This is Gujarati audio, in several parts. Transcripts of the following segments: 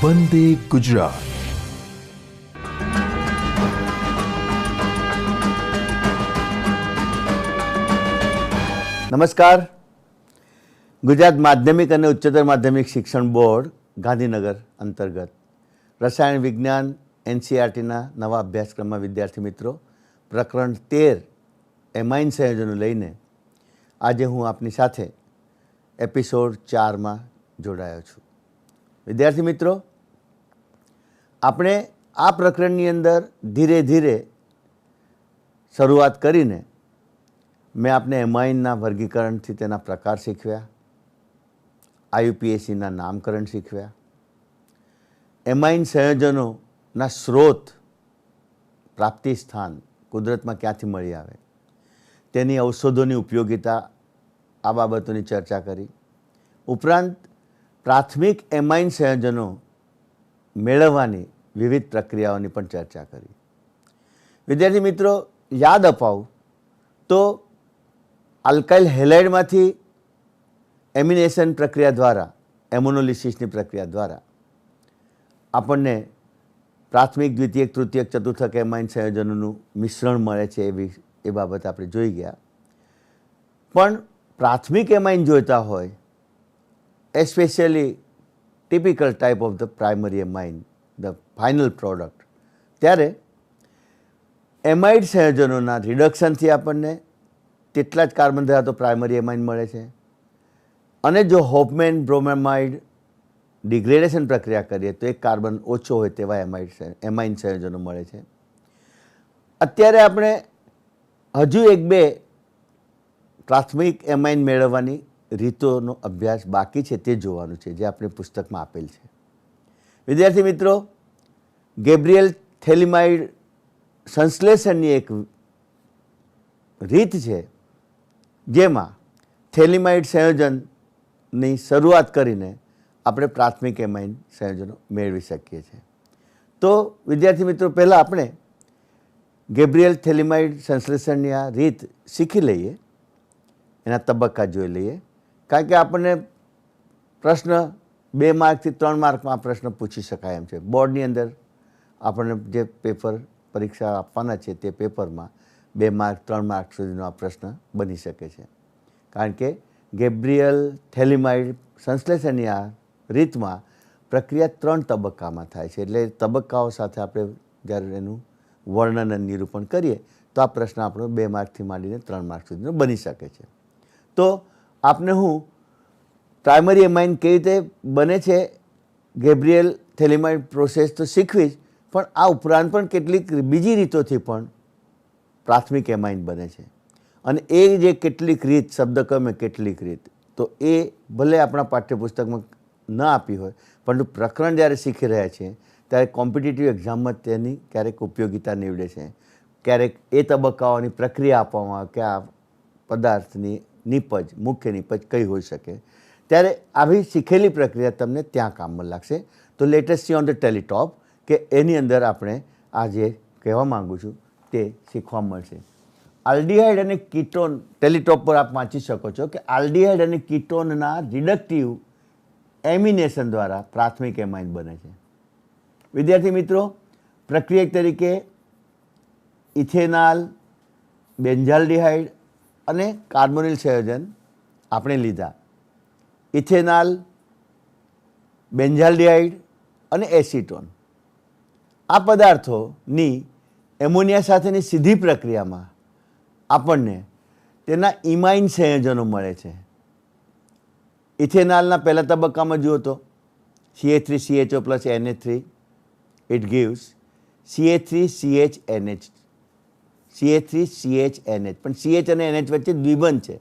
વંદે ગુજરાત. નમસ્કાર. ગુજરાત માધ્યમિક અને ઉચ્ચતર માધ્યમિક શિક્ષણ બોર્ડ ગાંધીનગર અંતર્ગત રસાયણ વિજ્ઞાન એનસીઈઆરટીના નવા અભ્યાસક્રમમાં વિદ્યાર્થી મિત્રો પ્રકરણ 13 એમાઇન સંયોજનો લઈને આજે હું આપની સાથે એપિસોડ 4માં જોડાયો છું. વિદ્યાર્થી મિત્રો, આપણે આ પ્રકરણની અંદર ધીરે ધીરે શરૂઆત કરીને મેં આપને એમાઇનના વર્ગીકરણથી તેના પ્રકાર શીખવ્યા, આયુપીએસીના નામકરણ શીખવ્યા, એમાઇન સંયોજનોના સ્ત્રોત, પ્રાપ્તિ સ્થાન કુદરતમાં ક્યાંથી મળી આવે, તેની ઔષધોની ઉપયોગિતા, આ બાબતોની ચર્ચા કરી. ઉપરાંત પ્રાથમિક એમાઇન સંયોજનો મેળવવાની વિવિધ પ્રક્રિયાઓની પણ ચર્ચા કરી. વિદ્યાર્થી મિત્રો, યાદ અપાવું તો આલ્કાઇલ હેલાઇડમાંથી એમિનેશન પ્રક્રિયા દ્વારા, એમોનોલિસિસની પ્રક્રિયા દ્વારા આપણને પ્રાથમિક, દ્વિતીયક, તૃતીયક, ચતુર્થક એમાઇન સંયોજનોનું મિશ્રણ મળે છે એ બાબત આપણે જોઈ ગયા. પણ પ્રાથમિક એમાઇન જોઈતા હોય, especially typical type of the primary amine, the final product, ત્યારે એમાઇડ સંયોજનોના રિડક્શનથી આપણને તેટલા જ કાર્બન ધરાવતો પ્રાઇમરી એમાઇન મળે છે. અને જો હોફમેન બ્રોમેમાઇડ ડિગ્રેડેશન પ્રક્રિયા કરીએ તો એક કાર્બન ઓછો હોય તેવા એમાઇન સંયોજનો મળે છે. અત્યારે આપણે હજુ એક બે પ્રાથમિક એમાઇન મેળવવાની રીતોનો અભ્યાસ બાકી છે, તે જોવાનું છે, જે આપણે પુસ્તકમાં આપેલ છે. વિદ્યાર્થી મિત્રો, ગેબ્રિયલ થેલિમાઇડ સંશ્લેષણની એક રીત છે જેમાં થેલિમાઇડ સંયોજનની શરૂઆત કરીને આપણે પ્રાથમિક એમાઇન સંયોજનો મેળવી શકીએ છીએ. તો વિદ્યાર્થી મિત્રો, પહેલાં આપણે ગેબ્રિયલ થેલિમાઇડ સંશ્લેષણની આ રીત શીખી લઈએ, એના તબક્કા જોઈ લઈએ. કારણ કે આપણને પ્રશ્ન 2 માર્કથી 3 માર્કમાં આ પ્રશ્ન પૂછી શકાય એમ છે. બોર્ડની અંદર આપણને જે પેપર પરીક્ષા આપવાના છે તે પેપરમાં 2 માર્ક 3 માર્ક સુધીનો આ પ્રશ્ન બની શકે છે. કારણ કે ગેબ્રિયલ થેલિમાઇડ સંશ્લેષણની આ રીતમાં પ્રક્રિયા 3 તબક્કામાં થાય છે. એટલે તબક્કાઓ સાથે આપણે જ્યારે એનું વર્ણન અને નિરૂપણ કરીએ તો આ પ્રશ્ન આપણો 2 માર્કથી માંડીને 3 માર્ક સુધીનો બની શકે છે. તો આપને હું પ્રાઇમરી એમાઇન કેવી રીતે બને છે, ગેબ્રિયલ થેલિમાઇડ પ્રોસેસ તો શીખવીશ, પણ આ ઉપરાંત પણ કેટલીક બીજી રીતોથી પણ પ્રાથમિક એમાઇન બને છે. અને એ જે કેટલીક રીત, શબ્દ કહ્યું કેટલીક રીત, તો એ ભલે આપણા પાઠ્યપુસ્તકમાં ન આપી હોય, પરંતુ પ્રકરણ જ્યારે શીખી રહ્યા છીએ ત્યારે કોમ્પિટિટિવ એક્ઝામમાં તેની ક્યારેક ઉપયોગિતા નીવડે છે. ક્યારેક એ તબક્કાઓની પ્રક્રિયા આપવામાં આવે કે આ પદાર્થની નિપજ, મુખ્ય નિપજ કઈ હોઈ શકે, ત્યારે આવી શીખેલી પ્રક્રિયા તમને ત્યાં કામમાં લાગશે. તો લેટેસ્ટ સી ઓન ધ ટેલિટોપ કે એની અંદર આપણે આ જે કહેવા માગું છું તે શીખવા મળશે. આલ્ડીહાઇડ અને કીટોન, ટેલિટોપ પર આપ વાંચી શકો છો કે આલ્ડીહાઇડ અને કીટોનના રિડક્ટિવ એમિનેશન દ્વારા પ્રાથમિક એમાઇન બને છે. વિદ્યાર્થી મિત્રો, પ્રક્રિયક તરીકે ઇથેનાલ, બેન્ઝાલ્ડિહાઇડ અને કાર્બોનિલ સંયોજન આપણે લીધા. ઇથેનાલ, બેન્ઝાલ્ડિહાઇડ અને એસિટોન, આ પદાર્થોની એમોનિયા સાથેની સીધી પ્રક્રિયામાં આપણને તેના ઇમાઇન સંયોજનો મળે છે. ઇથેનાલના પહેલા તબક્કામાં જુઓ તો CH3CHO plus NH3, it gives CH3CHNH, CH3CHNH, પણ CH અને NH વચ્ચે દ્વિબંધ છે.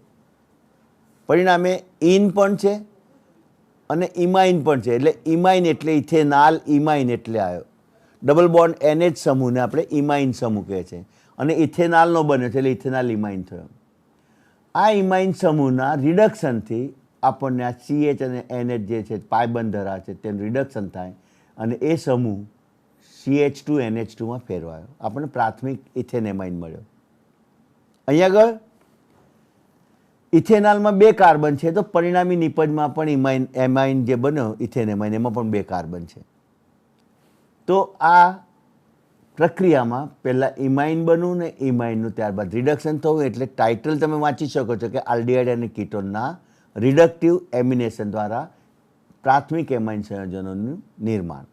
પરિણામે ઇન પણ છે અને ઇમાઇન પણ છે. એટલે ઇમાઇન એટલે ઇથેનાલ, ઇમાઇન એટલે આવ્યો. ડબલ બોન્ડ NH સમૂહને આપણે ઇમાઇન સમૂહ કહે છે. અને ઇથેનાલનો બન્યો છે એટલે ઇથેનાલ ઇમાઇન થયો. આ ઇમાઇન સમૂહના રિડક્શનથી આપણને આ CH અને NH જે છે પાયબંધ ધરાવે છે તેનું રિડક્શન થાય અને એ સમૂહ CH2NH2માં ફેરવાયો. આપણને પ્રાથમિક ઇથેન એમાઇન મળ્યો. અહીંયા આગળ ઇથેનોલમાં 2 કાર્બન છે તો પરિણામી નિપજમાં પણ એમાઇન જે બન્યો ઇથેન એમાઇન એમાં પણ 2 કાર્બન છે. તો આ પ્રક્રિયામાં પહેલાં ઇમાઇન બનવું ને ઇમાઇનનું ત્યારબાદ રિડક્શન થવું, એટલે ટાઇટલ તમે વાંચી શકો છો કે આલ્ડિહાઇડ અને કીટોનના રિડક્ટિવ એમિનેશન દ્વારા પ્રાથમિક એમાઇન સંયોજનોનું નિર્માણ.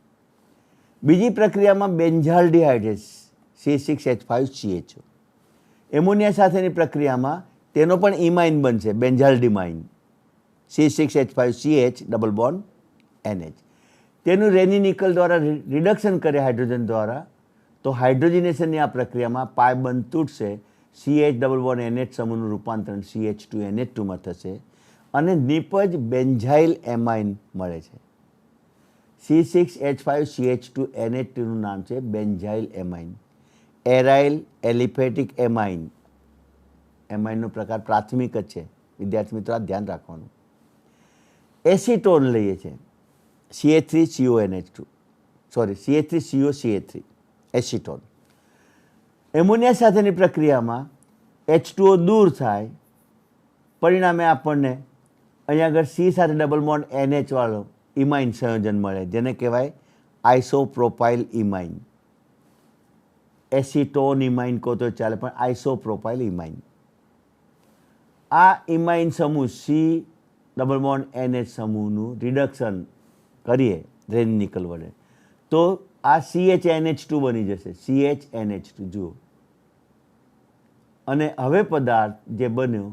બીજી પ્રક્રિયામાં બેન્ઝાલ્ડિહાઇડેસ C6H5CHO. એમોનિયા સાથેની પ્રક્રિયામાં તેનો પણ ઇમાઇન બનશે બેન્ઝાલ્ડિમાઇન C6H5CH ડબલ બોન્ડ NH. તેનું રેની નિકલ દ્વારા રિડક્શન કરે હાઇડ્રોજન દ્વારા, તો હાઇડ્રોજનેશનની આ પ્રક્રિયામાં પાય બંધ તૂટશે, CH ડબલ બોન્ડ NH સમૂહનું રૂપાંતરણ CH2NH2માં થશે અને નિપજ બેન્ઝાઇલ એમાઇન મળે છે. C6H5CH2NH2નું નામ છે benzyl amine. Aryl aliphatic amine, એમાઇનનો પ્રકાર પ્રાથમિક જ છે વિદ્યાર્થી મિત્રો, આ ધ્યાન રાખવાનું. એસિટોન લઈએ છીએ CH3CONH2 CH3COCH3 એસિટોન. એમોનિયા સાથેની પ્રક્રિયામાં H2O દૂર થાય, પરિણામે આપણને અહીંયા આગળ C સાથે ડબલ બોન્ડ NH વાળો ઇમાઇન સંયોજન મળે, જેને કહેવાય આઇસોપ્રોપાઇલ ઇમાઇન. એસિટોન ઇમાઇન કહો તો ચાલે, પણ આઇસોપ્રોપાઇલ ઇમાઇન. આ ઇમાઇન સમૂહ C ડબલ બોન્ડ NH સમૂહનું રિડક્શન કરીએ રેની નિકલ વડે, તો આ CHNH2 બની જશે, CHNH2 જુઓ. અને હવે પદાર્થ જે બન્યો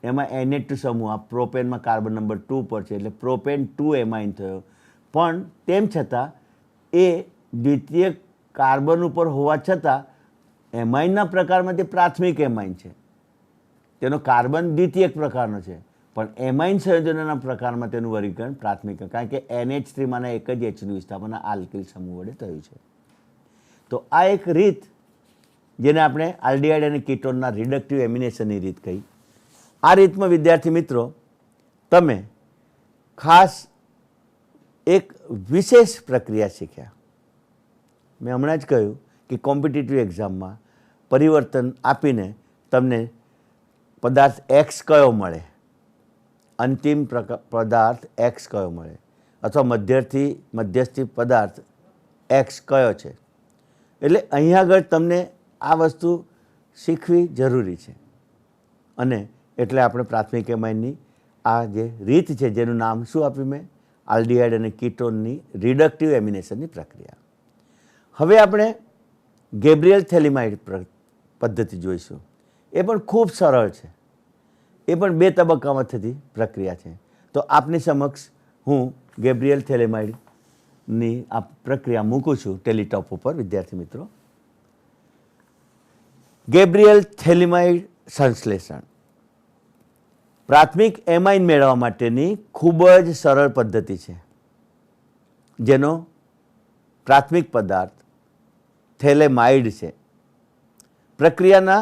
એમાં NH2 સમૂહ, આ પ્રોપેનમાં કાર્બન નંબર 2 પર છે, એટલે પ્રોપેન 2 એમાઇન થયો. પણ તેમ છતાં એ દ્વિતીય કાર્બન ઉપર હોવા છતાં એમાઇનના પ્રકારમાં તે પ્રાથમિક એમાઇન છે, તેનો કાર્બન દ્વિતીયક પ્રકારનો છે, પણ એમાઇન સંયોજનોના પ્રકારમાં તેનું વર્ગીકરણ પ્રાથમિક, કારણ કે NH3માંના એક જ Hનું વિસ્થાપન આલ્કિલ સમૂહ વડે થયું છે. તો આ એક રીત જેને આપણે આલ્ડિહાઇડ અને કીટોનના રિડક્ટિવ એમિનેશનની રીત કહી. આ રીતમાં વિદ્યાર્થી મિત્રો તમે ખાસ એક વિશેષ પ્રક્રિયા શીખ્યા. મેં હમણાં જ કહ્યું કે કોમ્પિટિટિવ એક્ઝામમાં પરિવર્તન આપીને તમને પદાર્થ X કયો મળે, અંતિમ પદાર્થ X કયો મળે, અથવા મધ્યસ્થી પદાર્થ X કયો છે, એટલે અહીંયા આગળ તમને આ વસ્તુ શીખવી જરૂરી છે. અને એટલે આપણે પ્રાથમિક એમાઇનની આ જે રીત છે, જેનું નામ શું આપ્યું મેં, આલ્ડિહાઇડ અને કીટોનની રિડક્ટિવ એમિનેશનની પ્રક્રિયા. હવે આપણે ગેબ્રિયલ થેલિમાઇડ પદ્ધતિ જોઈશું. એ પણ ખૂબ સરળ છે, એ પણ 2 તબક્કામાં થતી પ્રક્રિયા છે. તો આપની સમક્ષ હું ગેબ્રિયલ થેલિમાઇડની આ પ્રક્રિયા મૂકું છું ટેલિટોપ ઉપર વિદ્યાર્થી મિત્રો. ગેબ્રિયલ થેલિમાઇડ સંશ્લેષણ પ્રાથમિક એમાઇન મેળવવા માટેની ખૂબ જ સરળ પદ્ધતિ છે, જેનો પ્રાથમિક પદાર્થ થેલેમાઇડ છે. પ્રક્રિયાના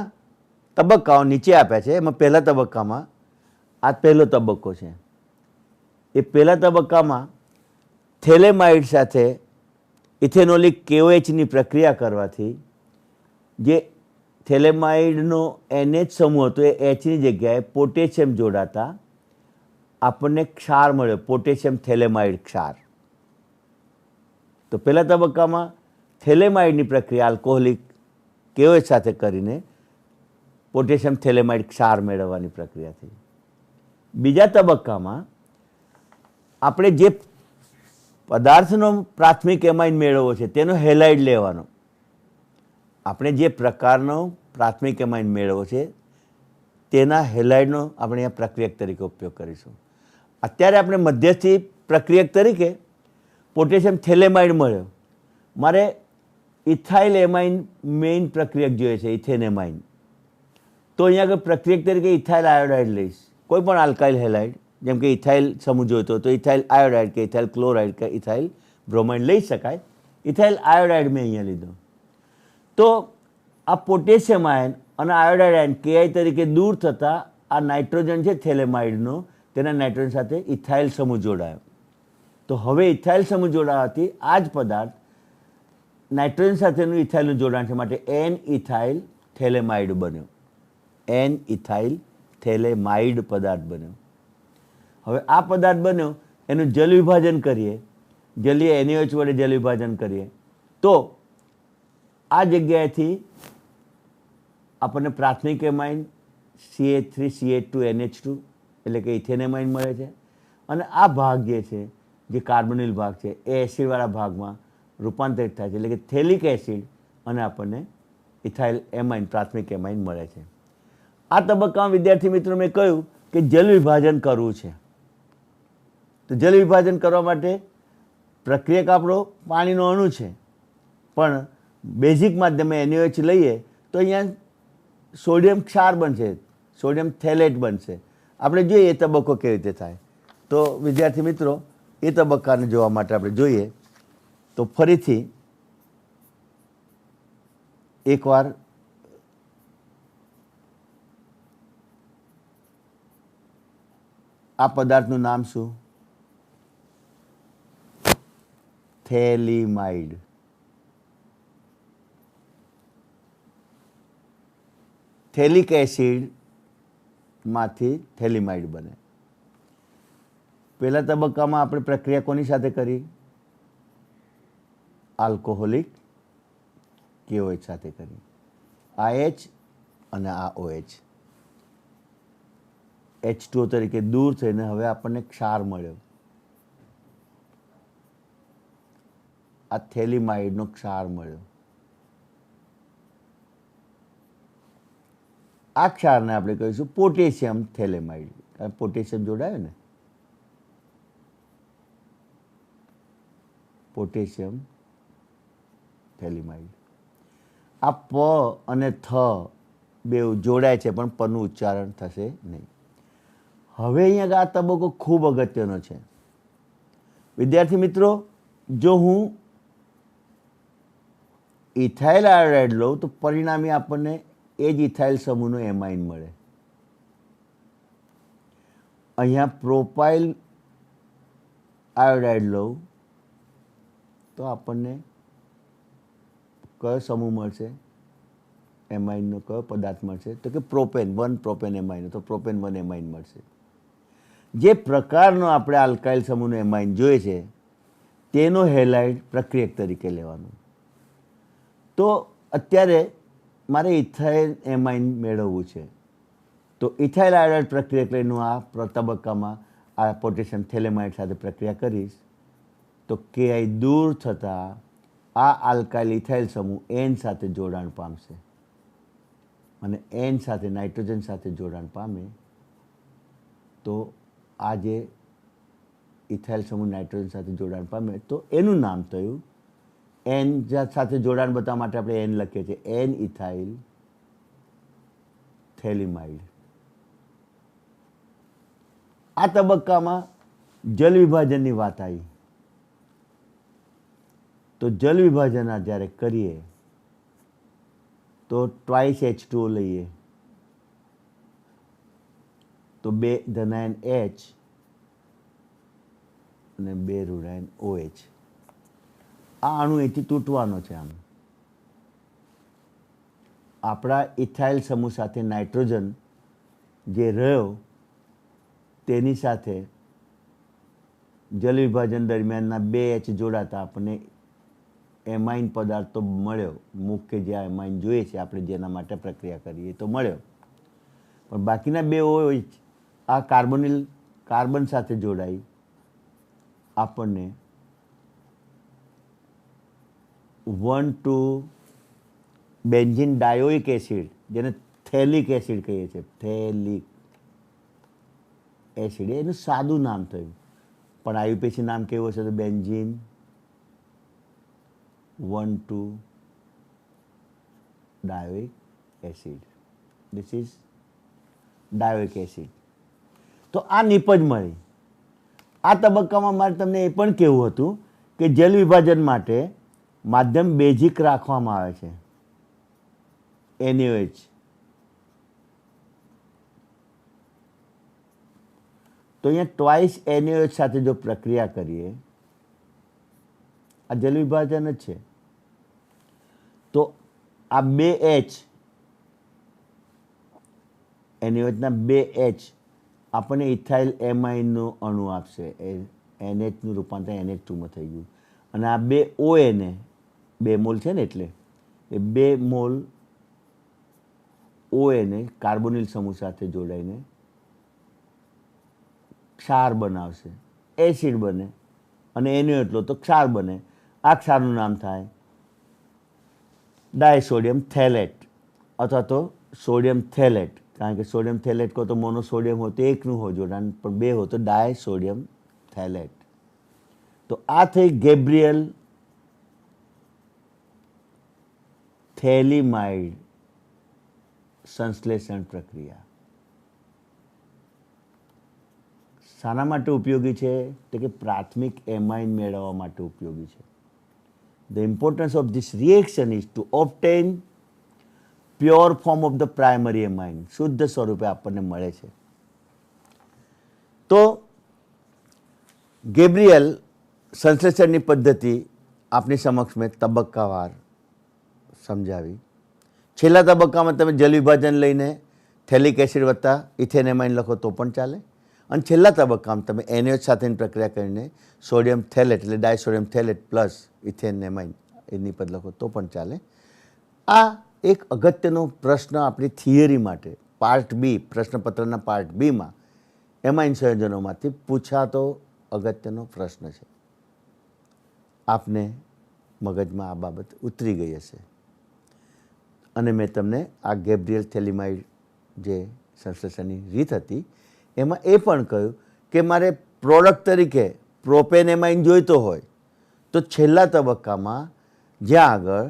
તબક્કાઓ નીચે આપ્યા છે. એમાં પહેલા તબક્કામાં આ પહેલો તબક્કો છે. એ પહેલા તબક્કામાં થેલેમાઇડ સાથે ઇથેનોલિક KOHની પ્રક્રિયા કરવાથી જે થેલેમાઇડનો NH સમૂહ હતો એ Hની જગ્યાએ પોટેશિયમ જોડાતા આપણને ક્ષાર મળ્યો, પોટેશિયમ થેલેમાઇડ ક્ષાર. તો પહેલા તબક્કામાં થેલેમાઇડની પ્રક્રિયા આલ્કોહોલિક KOH સાથે કરીને પોટેશિયમ થેલેમાઇડ ક્ષાર મેળવવાની પ્રક્રિયા થઈ. બીજા તબક્કામાં આપણે જે પદાર્થનો પ્રાથમિક એમાઇન મેળવવો છે તેનો હેલાઇડ લેવાનો. આપણે જે પ્રકારનો પ્રાથમિક એમાઇન મેળવવો છે તેના હેલાઇડનો આપણે અહીંયા પ્રક્રિયક તરીકે ઉપયોગ કરીશું. અત્યારે આપણે મધ્યસ્થી પ્રક્રિયક તરીકે પોટેશિયમ થેલેમાઇડ મળ્યો, મારે ઇથાઇલ એમાઇન મેઇન પ્રક્રિયક જોઈએ છે, ઇથેન એમાઇન. તો અહીંયા આગળ પ્રક્રિયક તરીકે ઇથાઇલ આયોડાઇડ લઈશ, કોઈ પણ આલ્કાઇલ હેલાઇડ, જેમ કે ઇથાઇલ સમૂહ જોઈતો તો ઇથાઇલ આયોડાઇડ કે ઇથાઇલ ક્લોરાઇડ કે ઇથાઇલ બ્રોમાઇડ લઈ શકાય. ઇથાઇલ આયોડાઇડ મેં અહીંયા લીધો. તો આ પોટેશિયમ આયન અને આયોડાઇડ આયન KI તરીકે દૂર થતાં આ નાઇટ્રોજન છે થેલેમાઇડનો, તેના નાઇટ્રોજન સાથે ઇથાઇલ સમૂહ જોડાયો. તો હવે ઇથાઇલ સમૂહ જોડાવાથી આ જ પદાર્થ નાઇટ્રોજન સાથેનું ઇથાઇલનું જોડાણ છે, માટે N-ઇથાઇલ થેલેમાઇડ બન્યો. N-ઇથાઇલ થેલેમાઇડ પદાર્થ બન્યો. હવે આ પદાર્થ બન્યો એનું જલ વિભાજન કરીએ, જલીય NaOH વડે જલ વિભાજન કરીએ તો આ જગ્યાએથી આપણને પ્રાથમિક એમાઇન CH3CH2NH2 એટલે કે ઇથેન એમાઇન મળે છે, અને આ ભાગ જે છે જે કાર્બોનિલ ભાગ છે એ એસિડવાળા ભાગમાં રૂપાંતરિત થાય છે, એટલે કે થેલિક એસિડ, અને આપણને ઇથાઇલ એમાઇન પ્રાથમિક એમાઇન મળે છે. આ તબક્કામાં વિદ્યાર્થી મિત્રો મેં કહ્યું કે જલ વિભાજન કરવું છે. તો જલ વિભાજન કરવા માટે પ્રક્રિયક આપણો પાણીનો અણુ છે, પણ બેઝિક માધ્યમે NaOH લઈએ તો અહીંયા સોડિયમ ક્ષાર બનશે, સોડિયમ થેલેટ બનશે. આપણે જોઈએ એ તબક્કો કેવી રીતે થાય. તો વિદ્યાર્થી મિત્રો એ તબક્કાને જોવા માટે આપણે જોઈએ તો ફરીથી એકવાર આ પદાર્થનું નામ શું? થેલિમાઇડ. થેલિક એસિડ માંથી થેલિમાઇડ બને. પહેલા તબક્કામાં આપણે પ્રક્રિયા કોની સાથે કરી? આલ્કોહોલિક KOH સાથે કરી. આ H અને આ OH H2O તરીકે દૂર થઈને હવે આપણને ક્ષાર મળ્યો. આ થેલિમાઇડનો ક્ષાર મળ્યો. આ ક્ષારને આપણે કહીશું પોટેશિયમ થેલેમાઇડ, કારણ પોટેશિયમ જોડાયો ને, પોટેશિયમ થેલિમાઇડ. આ પ અને થ બે જોડાય છે, પણ પનું ઉચ્ચારણ થશે નહીં. હવે અહીંયા આ તબક્કો ખૂબ અગત્યનો છે વિદ્યાર્થી મિત્રો. જો હું ઇથાઇલ આયોડાઇડ લઉં તો પરિણામે આપણને એ જ ઇથાઇલ સમૂહનો એમાઇન મળે. અહીંયા પ્રોપાઇલ આયોડાઇડ લઉં તો આપણને કયો સમૂહ મળશે? એમાઇનનો કયો પદાર્થ મળશે? તો કે પ્રોપેન 1 પ્રોપેન એમાઇન, તો પ્રોપેન 1 એમાઇન મળશે. જે પ્રકારનો આપણે આલ્કાઇલ સમૂહનો એમાઇન જોઈએ છે તેનો હેલાઇડ પ્રક્રિયક તરીકે લેવાનો. તો અત્યારે મારે ઇથાઇલ એમાઇન મેળવવું છે, તો ઇથાઇલ આયોડાઇડ પ્રક્રિયક લઈને આ તબક્કામાં આ પોટેશિયમ થેલેમાઇડ સાથે પ્રક્રિયા કરીશ તો Ki દૂર થતાં આ આલ્કાઇલ ઇથાઇલ સમૂહ N સાથે જોડાણ પામશે, અને N સાથે નાઇટ્રોજન સાથે જોડાણ પામે તો આ જે ઇથાઇલ સમૂહ નાઇટ્રોજન સાથે જોડાણ પામે તો એનું નામ થયું N સાથે જોડાણ બતાવવા માટે આપણે N લખીએ છીએ, N ઇથાઇલ થેલિમાઇડ. આ તબક્કામાં જલ વિભાજનની વાત આવી. તો જલ વિભાજન જ્યારે કરીએ તો ટ્વાઇસ H2O લઈએ તો 2 ધનાયન H અને 2 ઋણાયન OH. આ અણુ એથી તૂટવાનો છે. આમ આપણા ઇથાઇલ સમૂહ સાથે નાઇટ્રોજન જે રહ્યો તેની સાથે જલ વિભાજન દરમિયાનના 2 H જોડાતા આપણને એમાઇન પદાર્થ તો મળ્યો, મુખ્ય જે આ એમાઇન જોઈએ છે આપણે જેના માટે પ્રક્રિયા કરીએ તો મળ્યો, પણ બાકીના 2 OH આ કાર્બન સાથે જોડાઈ આપણને 1,2 બેન્ઝીન ડાયોઇક એસિડ, જેને થેલિક એસિડ કહીએ છીએ, થેલિક એસિડ એનું સાદું નામ થયું, પણ IUPAC નામ કેવું હશે? તો benzene 1,2 dioic acid. This is dioic acid. તો આ નિપજ મળી. આ તબક્કામાં મારે તમને એ પણ કહેવું હતું કે જલ વિભાજન માટે માધ્યમ બેઝિક રાખવામાં આવે છે, NaOH. તો અહીંયા ટ્વાઇસ NaOH સાથે જો પ્રક્રિયા કરીએ, આ જલ વિભાજન જ છે, તો આ 2 H NaOH ના 2 H આપણને ઇથાઇલ એમાઇનનો અણુ આપશે. NH નું રૂપાંતર NH2 માં થઈ ગયું, અને આ 2 OA ને 2 મોલ છે ને એટલે એ 2 મોલ ONA કાર્બોનિલ સમૂહ સાથે જોડાઈને ક્ષાર બનાવશે, એસિડ બને અને એનો એટલો તો ક્ષાર બને. આ ક્ષારનું નામ થાય ડાયસોડિયમ થેલેટ અથવા તો સોડિયમ થેલેટ. કારણ કે સોડિયમ થેલેટ કહો તો મોનોસોડિયમ હોય તો એકનું હોય જોડાણ, પણ 2 હોય તો ડાયસોડિયમ થેલેટ. તો આ થઈ ગેબ્રિયલ થેલિમાઇડ સંશ્લેષણ પ્રક્રિયા. શાના માટે ઉપયોગી છે? તો કે પ્રાથમિક એમાઇન મેળવવા માટે ઉપયોગી છે. The importance of this reaction is to obtain pure form of the primary amine. શુદ્ધ સ્વરૂપે આપણને મળે છે. તો ગેબ્રિયલ સંશ્લેષણની પદ્ધતિ આપની સમક્ષ મેં તબક્કાવાર સમજાવી. છેલ્લા તબક્કામાં તમે જલ વિભાજન લઈને થેલિક એસિડ વત્તા ઇથેન એમાઇન લખો તો પણ ચાલે, અને છેલ્લા તબક્કામાં તમે NaOH સાથેની પ્રક્રિયા કરીને સોડિયમ થેલેટ એટલે ડાયસોડિયમ થેલેટ પ્લસ ઇથેન એમાઇન એની પદ લખો તો પણ ચાલે. આ એક અગત્યનો પ્રશ્ન આપણી થિયરી માટે પાર્ટ બી, પ્રશ્નપત્રના પાર્ટ બીમાં એમાઇન સંયોજનોમાંથી પૂછાતો અગત્યનો પ્રશ્ન છે. આપને મગજમાં આ બાબત ઉતરી ગઈ હશે. અને મેં તમને આ ગેબ્રિયલ થેલિમાઇડ જે સંશ્લેષણની રીત હતી એમાં એ પણ કહ્યું કે મારે પ્રોડક્ટ તરીકે પ્રોપેન એમાઇન જોઈતો હોય તો છેલ્લા તબક્કામાં જ્યાં આગળ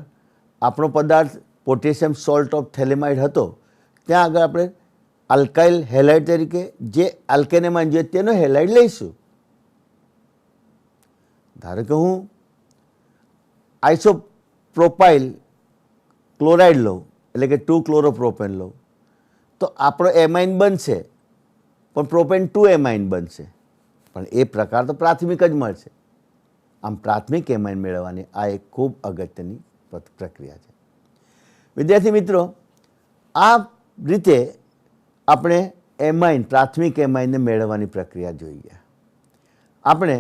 આપણો પદાર્થ પોટેશિયમ સોલ્ટ ઓફ થેલિમાઇડ હતો ત્યાં આગળ આપણે આલ્કાઇલ હેલાઇડ તરીકે જે આલ્કેન એમાઇન જોઈએ તેનો હેલાઇડ લઈશું. ધારો કે હું આઇસોપ્રોપાઇલ ક્લોરાઇડ લઉં એટલે કે 2 ક્લોરોપ્રોપેન લઉં તો આપણો એમાઇન બનશે, પણ પ્રોપેન 2 એમાઇન બનશે. પણ એ પ્રકાર તો પ્રાથમિક જ મળશે. આમ પ્રાથમિક એમાઇન મેળવવાની આ એક ખૂબ અગત્યની પ્રક્રિયા છે. વિદ્યાર્થી મિત્રો, આ રીતે આપણે એમાઇન, પ્રાથમિક એમાઇનને મેળવવાની પ્રક્રિયા જોઈ ગયા. આપણે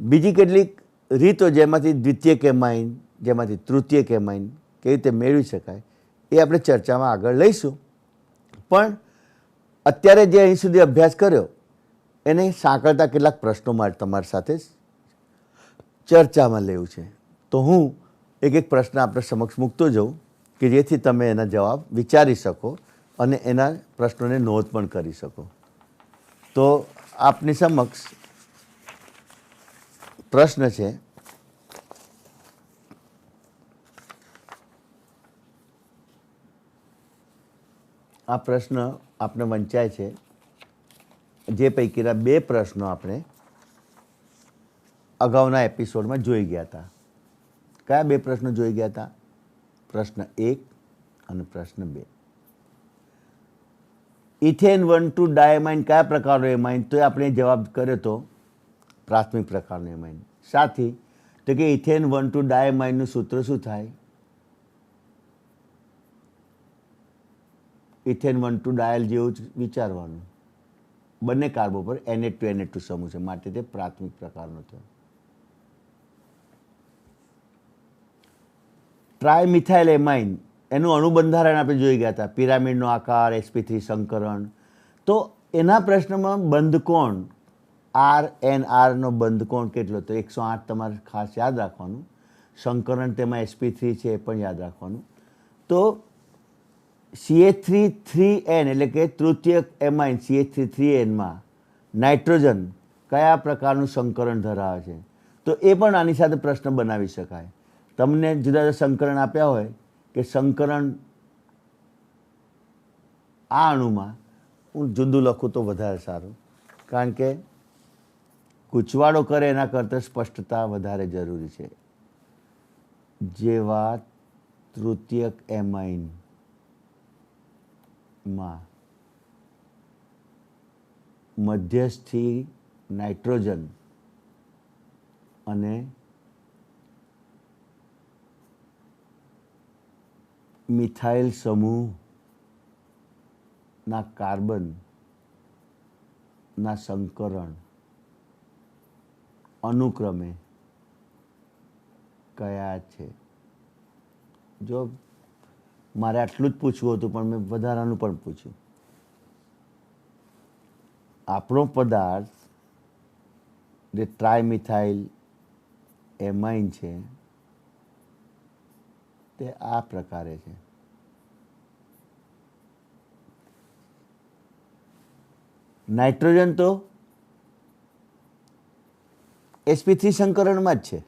બીજી કેટલીક રીતો જેમાંથી દ્વિતીયક એમાઇન, જેમાંથી તૃતીયક એમાઇન કેવી રીતે મેળવી શકાય એ આપણે ચર્ચામાં આગળ લઈશું. પણ અત્યારે જે અહીં સુધી અભ્યાસ કર્યો એને સાંકળતા કેટલાક પ્રશ્નો માટે તમારી સાથે ચર્ચામાં લેવું છે. તો હું એક એક પ્રશ્ન આપણે સમક્ષ મૂકતો જાઉં કે જેથી તમે એના જવાબ વિચારી શકો અને એના પ્રશ્નોને નોંધ પણ કરી શકો. તો આપની સમક્ષ પ્રશ્ન છે, આ પ્રશ્ન આપણે વંચાય છે જે પૈકીના 2 પ્રશ્નો આપણે અગાઉના એપિસોડમાં જોઈ ગયા હતા. કયા 2 પ્રશ્નો જોઈ ગયા હતા? પ્રશ્ન 1 અને પ્રશ્ન 2. ઇથેન 1,2 ડાયમાઇન કયા પ્રકારનો એમાઇન? તો આપણે જવાબ કર્યો તો પ્રાથમિક પ્રકારનો એમાઇન. સાથી તો કે ઇથેન 1,2 ડાયમાઇનનું સૂત્ર શું થાય? ઇથેન 1,2 ડાયલ જેવું જ વિચારવાનું. બંને કાર્બો પર Na2 સમૂહ છે, માટે તે પ્રાથમિક પ્રકારનો થયો. ટ્રાયમિથાઇલ એમાઇન એનું અણુબંધારણ આપણે જોઈ ગયા હતા. પિરામિડનો આકાર, sp3 સંકરણ. તો એના પ્રશ્નમાં બંધકોણ RNR નો બંધકોણ કેટલો? તો 108 તમારે ખાસ યાદ રાખવાનું. સંકરણ તેમાં sp3 છે એ પણ યાદ રાખવાનું. તો CH3,3N એટલે કે તૃતીયક એમાઇન CH3,3N માં નાઇટ્રોજન કયા પ્રકારનું સંકરણ ધરાવે છે? તો એ પણ આની સાથે પ્રશ્ન બનાવી શકાય. તમને જુદા જુદા સંકરણ આપ્યા હોય કે સંકરણ આ અણુમાં, હું જુદું લખું તો વધારે સારું, કારણ કે ગૂંચવાડો કરે એના કરતાં સ્પષ્ટતા વધારે જરૂરી છે. જેવા તૃતીયક એમાઇન માં મધ્યસ્થી નાઇટ્રોજન અને મિથાઇલ સમૂહના કાર્બનના સંકરણ અનુક્રમે કયા છે? જો મારે આટલું જ પૂછવું હતું પણ મેં વધારાનું પણ પૂછ્યું. આપણો પદાર્થ જે ટ્રાયમિથાઇલ એમાઇન છે તે આ પ્રકારે છે. નાઇટ્રોજન તો sp3 સંકરણમાં જ છે.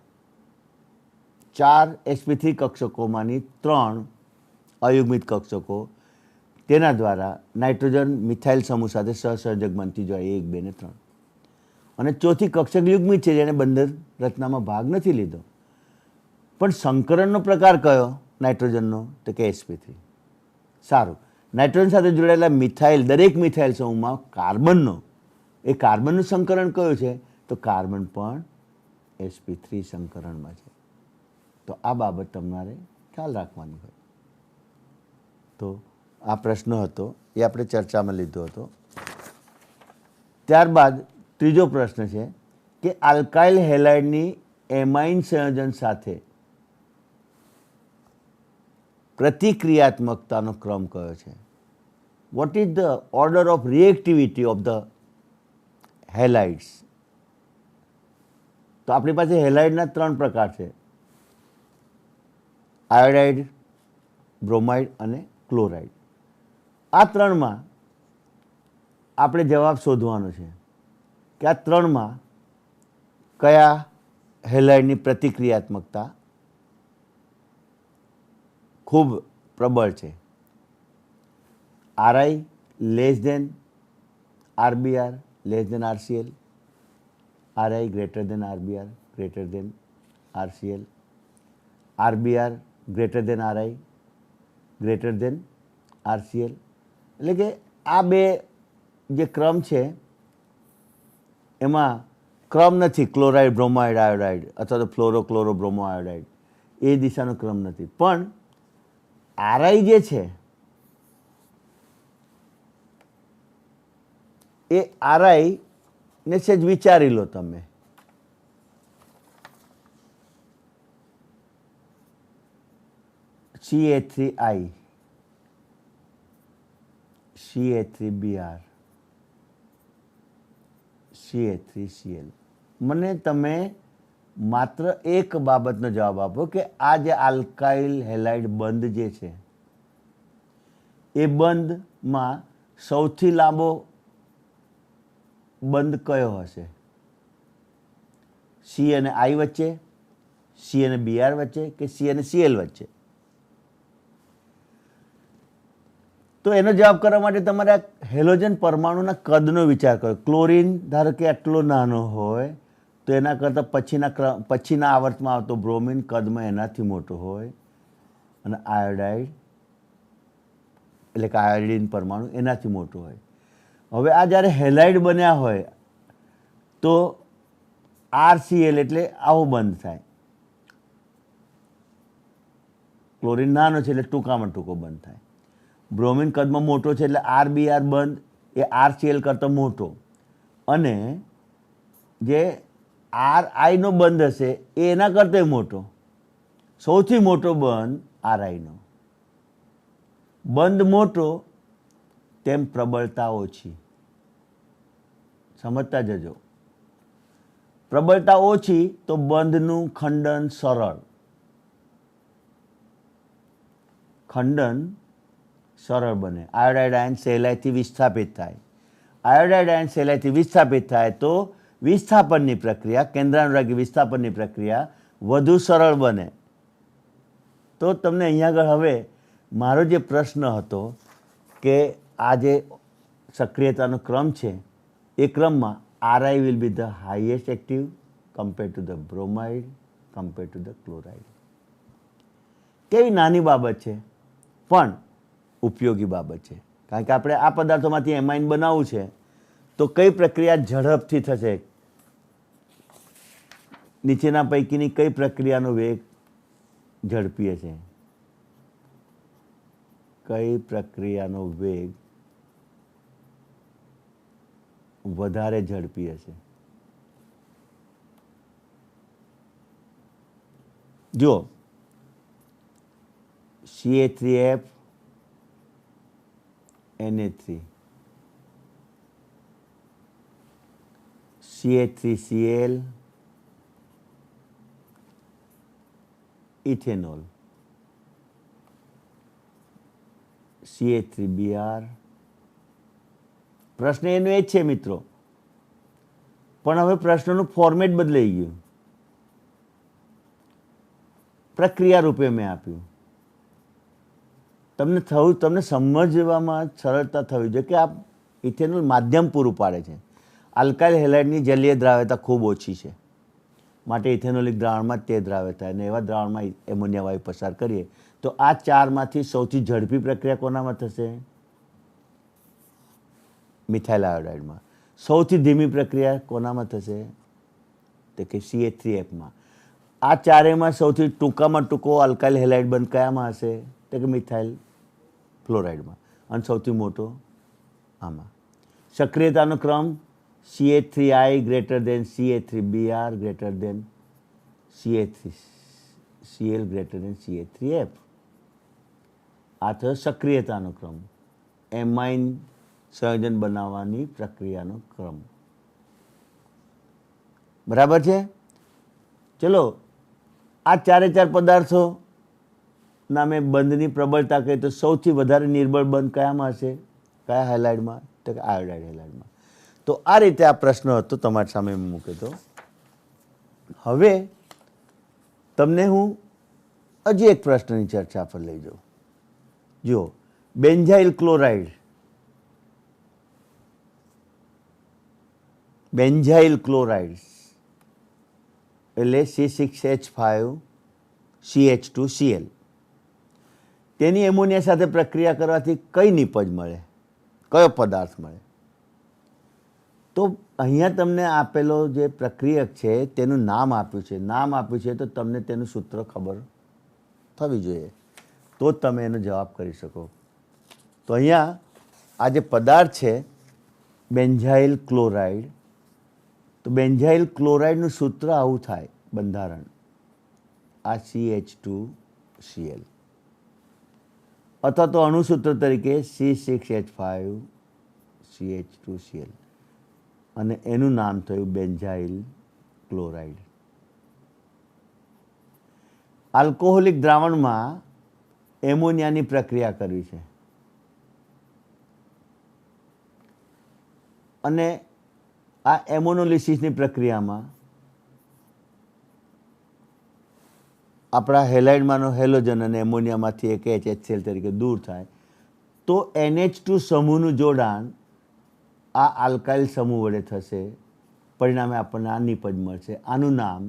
4 sp3 કક્ષકોમાંની 3 અયુગ્મિત કક્ષકો, તેના દ્વારા નાઇટ્રોજન મિથાઇલ સમૂહ સાથે સહસંયોજક બનતી જાય 1, 2 ને 3. અને ચોથી કક્ષક યુગ્મિત છે જેને બંધન રચનામાં ભાગ નથી લીધો. પણ સંકરણનો પ્રકાર કયો નાઇટ્રોજનનો? તો કે sp3. સારું, નાઇટ્રોજન સાથે જોડાયેલા મિથાઇલ, દરેક મિથાઇલ સમૂહમાં કાર્બનનો, એ કાર્બનનું સંકરણ કયું છે? તો કાર્બન પણ sp3 સંકરણમાં છે. તો આ બાબત તમારે ખ્યાલ રાખવાની હોય. તો આ પ્રશ્ન હતો એ આપણે ચર્ચામાં લીધો હતો. ત્યારબાદ ત્રીજો પ્રશ્ન છે કે આલ્કાઇલ હેલાઇડની એમાઇન સંયોજન સાથે પ્રતિક્રિયાત્મકતાનો ક્રમ કયો છે? What is the order of reactivity of the halides? તો આપણી પાસે હેલાઇડના 3 પ્રકાર છે: આયોડાઇડ, બ્રોમાઇડ અને ક્લોરાઇડ. આ 3માં આપણે જવાબ શોધવાનો છે કે આ 3માં કયા હેલાઇડની પ્રતિક્રિયાત્મકતા ખૂબ પ્રબળ છે. Ri less than RBr less than RCl, Ri greater than RBr greater than RCl, RBr greater than Ri greater than RCl. એટલે કે આ બે જે ક્રમ છે એમાં ક્રમ નથી ક્લોરાઇડ, બ્રોમાઇડ, આયોડાઇડ અથવા તો ફ્લોરો, ક્લોરો, બ્રોમો, આયોડાઇડ, એ દિશાનો ક્રમ નથી. પણ Ri જે છે એ Ri ને સેજ વિચારી લો તમે. CH3I, CH3Br, CH3Cl. મને તમે માત્ર એક બાબતનો જવાબ આપો કે આ જે આલ્કાઇલ હેલાઇડ બંધ જે છે એ બંધમાં સૌથી લાંબો બંધ કયો હશે? C અને I વચ્ચે, C અને Br વચ્ચે કે C અને Cl વચ્ચે? તો એનો જવાબ કરવા માટે તમારે આ હેલોજન પરમાણુના કદનો વિચાર કરો. ક્લોરીન ધારો કે આટલો નાનો હોય તો એના કરતાં પછીના આવર્તમાં આવતો બ્રોમિન કદમાં એનાથી મોટો હોય, અને આયોડાઇડ એટલે કે આયોડિન પરમાણુ એનાથી મોટો હોય. હવે આ જ્યારે હેલાઇડ બન્યા હોય તો RCl એટલે આવો બંધ થાય. ક્લોરીન નાનો છે એટલે ટૂંકામાં ટૂંકો બંધ થાય. બ્રોમિન કદમાં મોટો છે એટલે RBr બંધ એ RCl કરતાં મોટો, અને જે RI નો બંધ હશે એ એના કરતાં મોટો. સૌથી મોટો બંધ RI નો. બંધ મોટો તેમ પ્રબળતા ઓછી. સમજતા જજો. પ્રબળતા ઓછી તો બંધનું ખંડન સરળ. ખંડન સરળ બને. આયોડાઇડ આયન સહેલાઈથી વિસ્થાપિત થાય. આયોડાઇડ આયન સહેલાઈથી વિસ્થાપિત થાય તો વિસ્થાપનની પ્રક્રિયા, કેન્દ્રાનુરાગી વિસ્થાપનની પ્રક્રિયા વધુ સરળ બને. તો તમને અહીંયા આગળ હવે મારો જે પ્રશ્ન હતો કે આ જે સક્રિયતાનો ક્રમ છે એ ક્રમમાં Ri will be the highest active compared to the bromide, compared to the chloride. કેવી નાની બાબત છે પણ ઉપયોગી બાબત છે. કારણ કે આપણે આ પદાર્થોમાંથી એમાઇન બનાવવું છે તો કઈ પ્રક્રિયા ઝડપથી થશે? નીચેના પૈકીની કઈ પ્રક્રિયાનો વેગ ઝડપી હશે? કઈ પ્રક્રિયાનો વેગ વધારે ઝડપી હશે? જો CH3F Na3, CH3Cl, ethanol, CH3Br. પ્રશ્ન એનો એ જ છે મિત્રો, પણ હવે પ્રશ્નનું ફોર્મેટ બદલાઈ ગયું. પ્રક્રિયા રૂપે મેં આપ્યું. તમને સમજવામાં સરળતા થવી જોઈએ કે આ ઇથેનોલ માધ્યમ પૂરું પાડે છે. આલ્કાઇલ હેલાઇડની જલીય દ્રાવ્યતા ખૂબ ઓછી છે, માટે ઇથેનોલિક દ્રાવણમાં તે દ્રાવ્યતા અને એવા દ્રાવણમાં એમોનિયા વાયુ પસાર કરીએ તો આ ચારમાંથી સૌથી ઝડપી પ્રક્રિયા કોનામાં થશે? મિથાઇલ આયોડાઇડમાં. સૌથી ધીમી પ્રક્રિયા કોનામાં થશે? તો કે CH3Fમાં. આ ચારેયમાં સૌથી ટૂંકામાં ટૂંકો આલ્કાઇલ હેલાઇડ બંધ કયામાં હશે? તો કે મિથાઇલ ફ્લોરાઇડમાં. અને સૌથી મોટો આમાં. સક્રિયતાનો ક્રમ CH3I greater than CH3Br greater than CH3Cl greater than CH3F. આ થયો સક્રિયતાનો ક્રમ, એમાઇન સંયોજન બનાવવાની પ્રક્રિયાનો ક્રમ. બરાબર છે? ચલો, આ ચારે ચાર પદાર્થો ના મેં બંધની પ્રબળતા કહી તો સૌથી વધારે નિર્બળ બંધ કયામાં હશે? કયા હેલાઇડમાં? તો કે આયોડાઇડ હેલાઇડમાં. તો આ રીતે આ પ્રશ્ન હતો તમારી સામે મૂક્યો હતો. હવે તમને હું હજી એક પ્રશ્નની ચર્ચા પર લઈ જાઉં. જુઓ, બેન્ઝાઇલ ક્લોરાઇડ, બેન્ઝાઇલ ક્લોરાઇડ એટલે C6H5CH2Cl. તેની એમોનિયા સાથે પ્રક્રિયા કરવાથી કઈ નિપજ મળે? કયો પદાર્થ મળે? તો અહીંયા તમને આપેલો જે પ્રક્રિયક છે તેનું નામ આપ્યું છે. નામ આપ્યું છે તો તમને તેનું સૂત્ર ખબર થવી જોઈએ, તો જ તમે એનો જવાબ કરી શકો. તો અહીંયા આ જે પદાર્થ છે બેન્ઝાઇલ ક્લોરાઇડ, તો બેન્ઝાઇલ ક્લોરાઇડનું સૂત્ર આવું થાય બંધારણ, આ CH2Cl, અથવા તો અણુસૂત્ર તરીકે C6H5CH2Cl, અને એનું નામ થયું બેન્ઝાઇલ ક્લોરાઇડ. આલ્કોહોલિક દ્રાવણમાં એમોનિયાની પ્રક્રિયા કરવી છે, અને આ એમોનોલિસિસની પ્રક્રિયામાં આપણા હેલાઇડમાંનો હેલોજન અને એમોનિયામાંથી એક HCl તરીકે દૂર થાય તો NH2 સમૂહનું જોડાણ આ આલ્કાઇલ સમૂહ વડે થશે. પરિણામે આપણને આ નિપજ મળશે. આનું નામ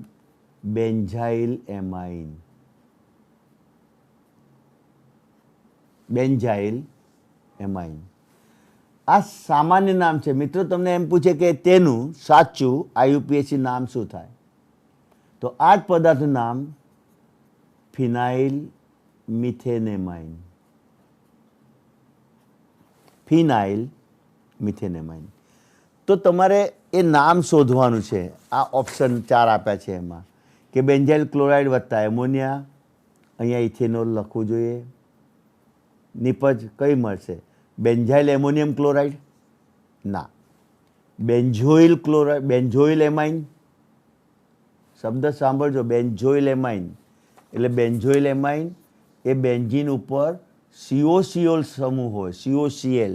બેન્ઝાઇલ એમાઇન. બેન્ઝાઇલ એમાઇન આ સામાન્ય નામ છે. મિત્રો, તમને એમ પૂછે કે તેનું સાચું IUPAC નામ શું થાય? તો આ જ પદાર્થનું નામ ફિનાઇલ મિથેનેમાઇન. ફિનાઇલ મિથેનેમાઇન. તો તમારે એ નામ શોધવાનું છે. આ ઓપ્શન 4 આપ્યા છે એમાં કે બેન્ઝાઇલ ક્લોરાઇડ વત્તા એમોનિયા, અહીંયા ઇથેનોલ લખવું જોઈએ. નિપજ કઈ મળશે? Benzyl ammonium chloride? ના. Benzoyl chloride, benzoyl amine. શબ્દ સાંભળજો, બેન્ઝોઇલ એમાઇન. એટલે બેન્ઝોઇલ એમાઇન એ બેન્ઝીન ઉપર COCl સમૂહ હોય, COCl,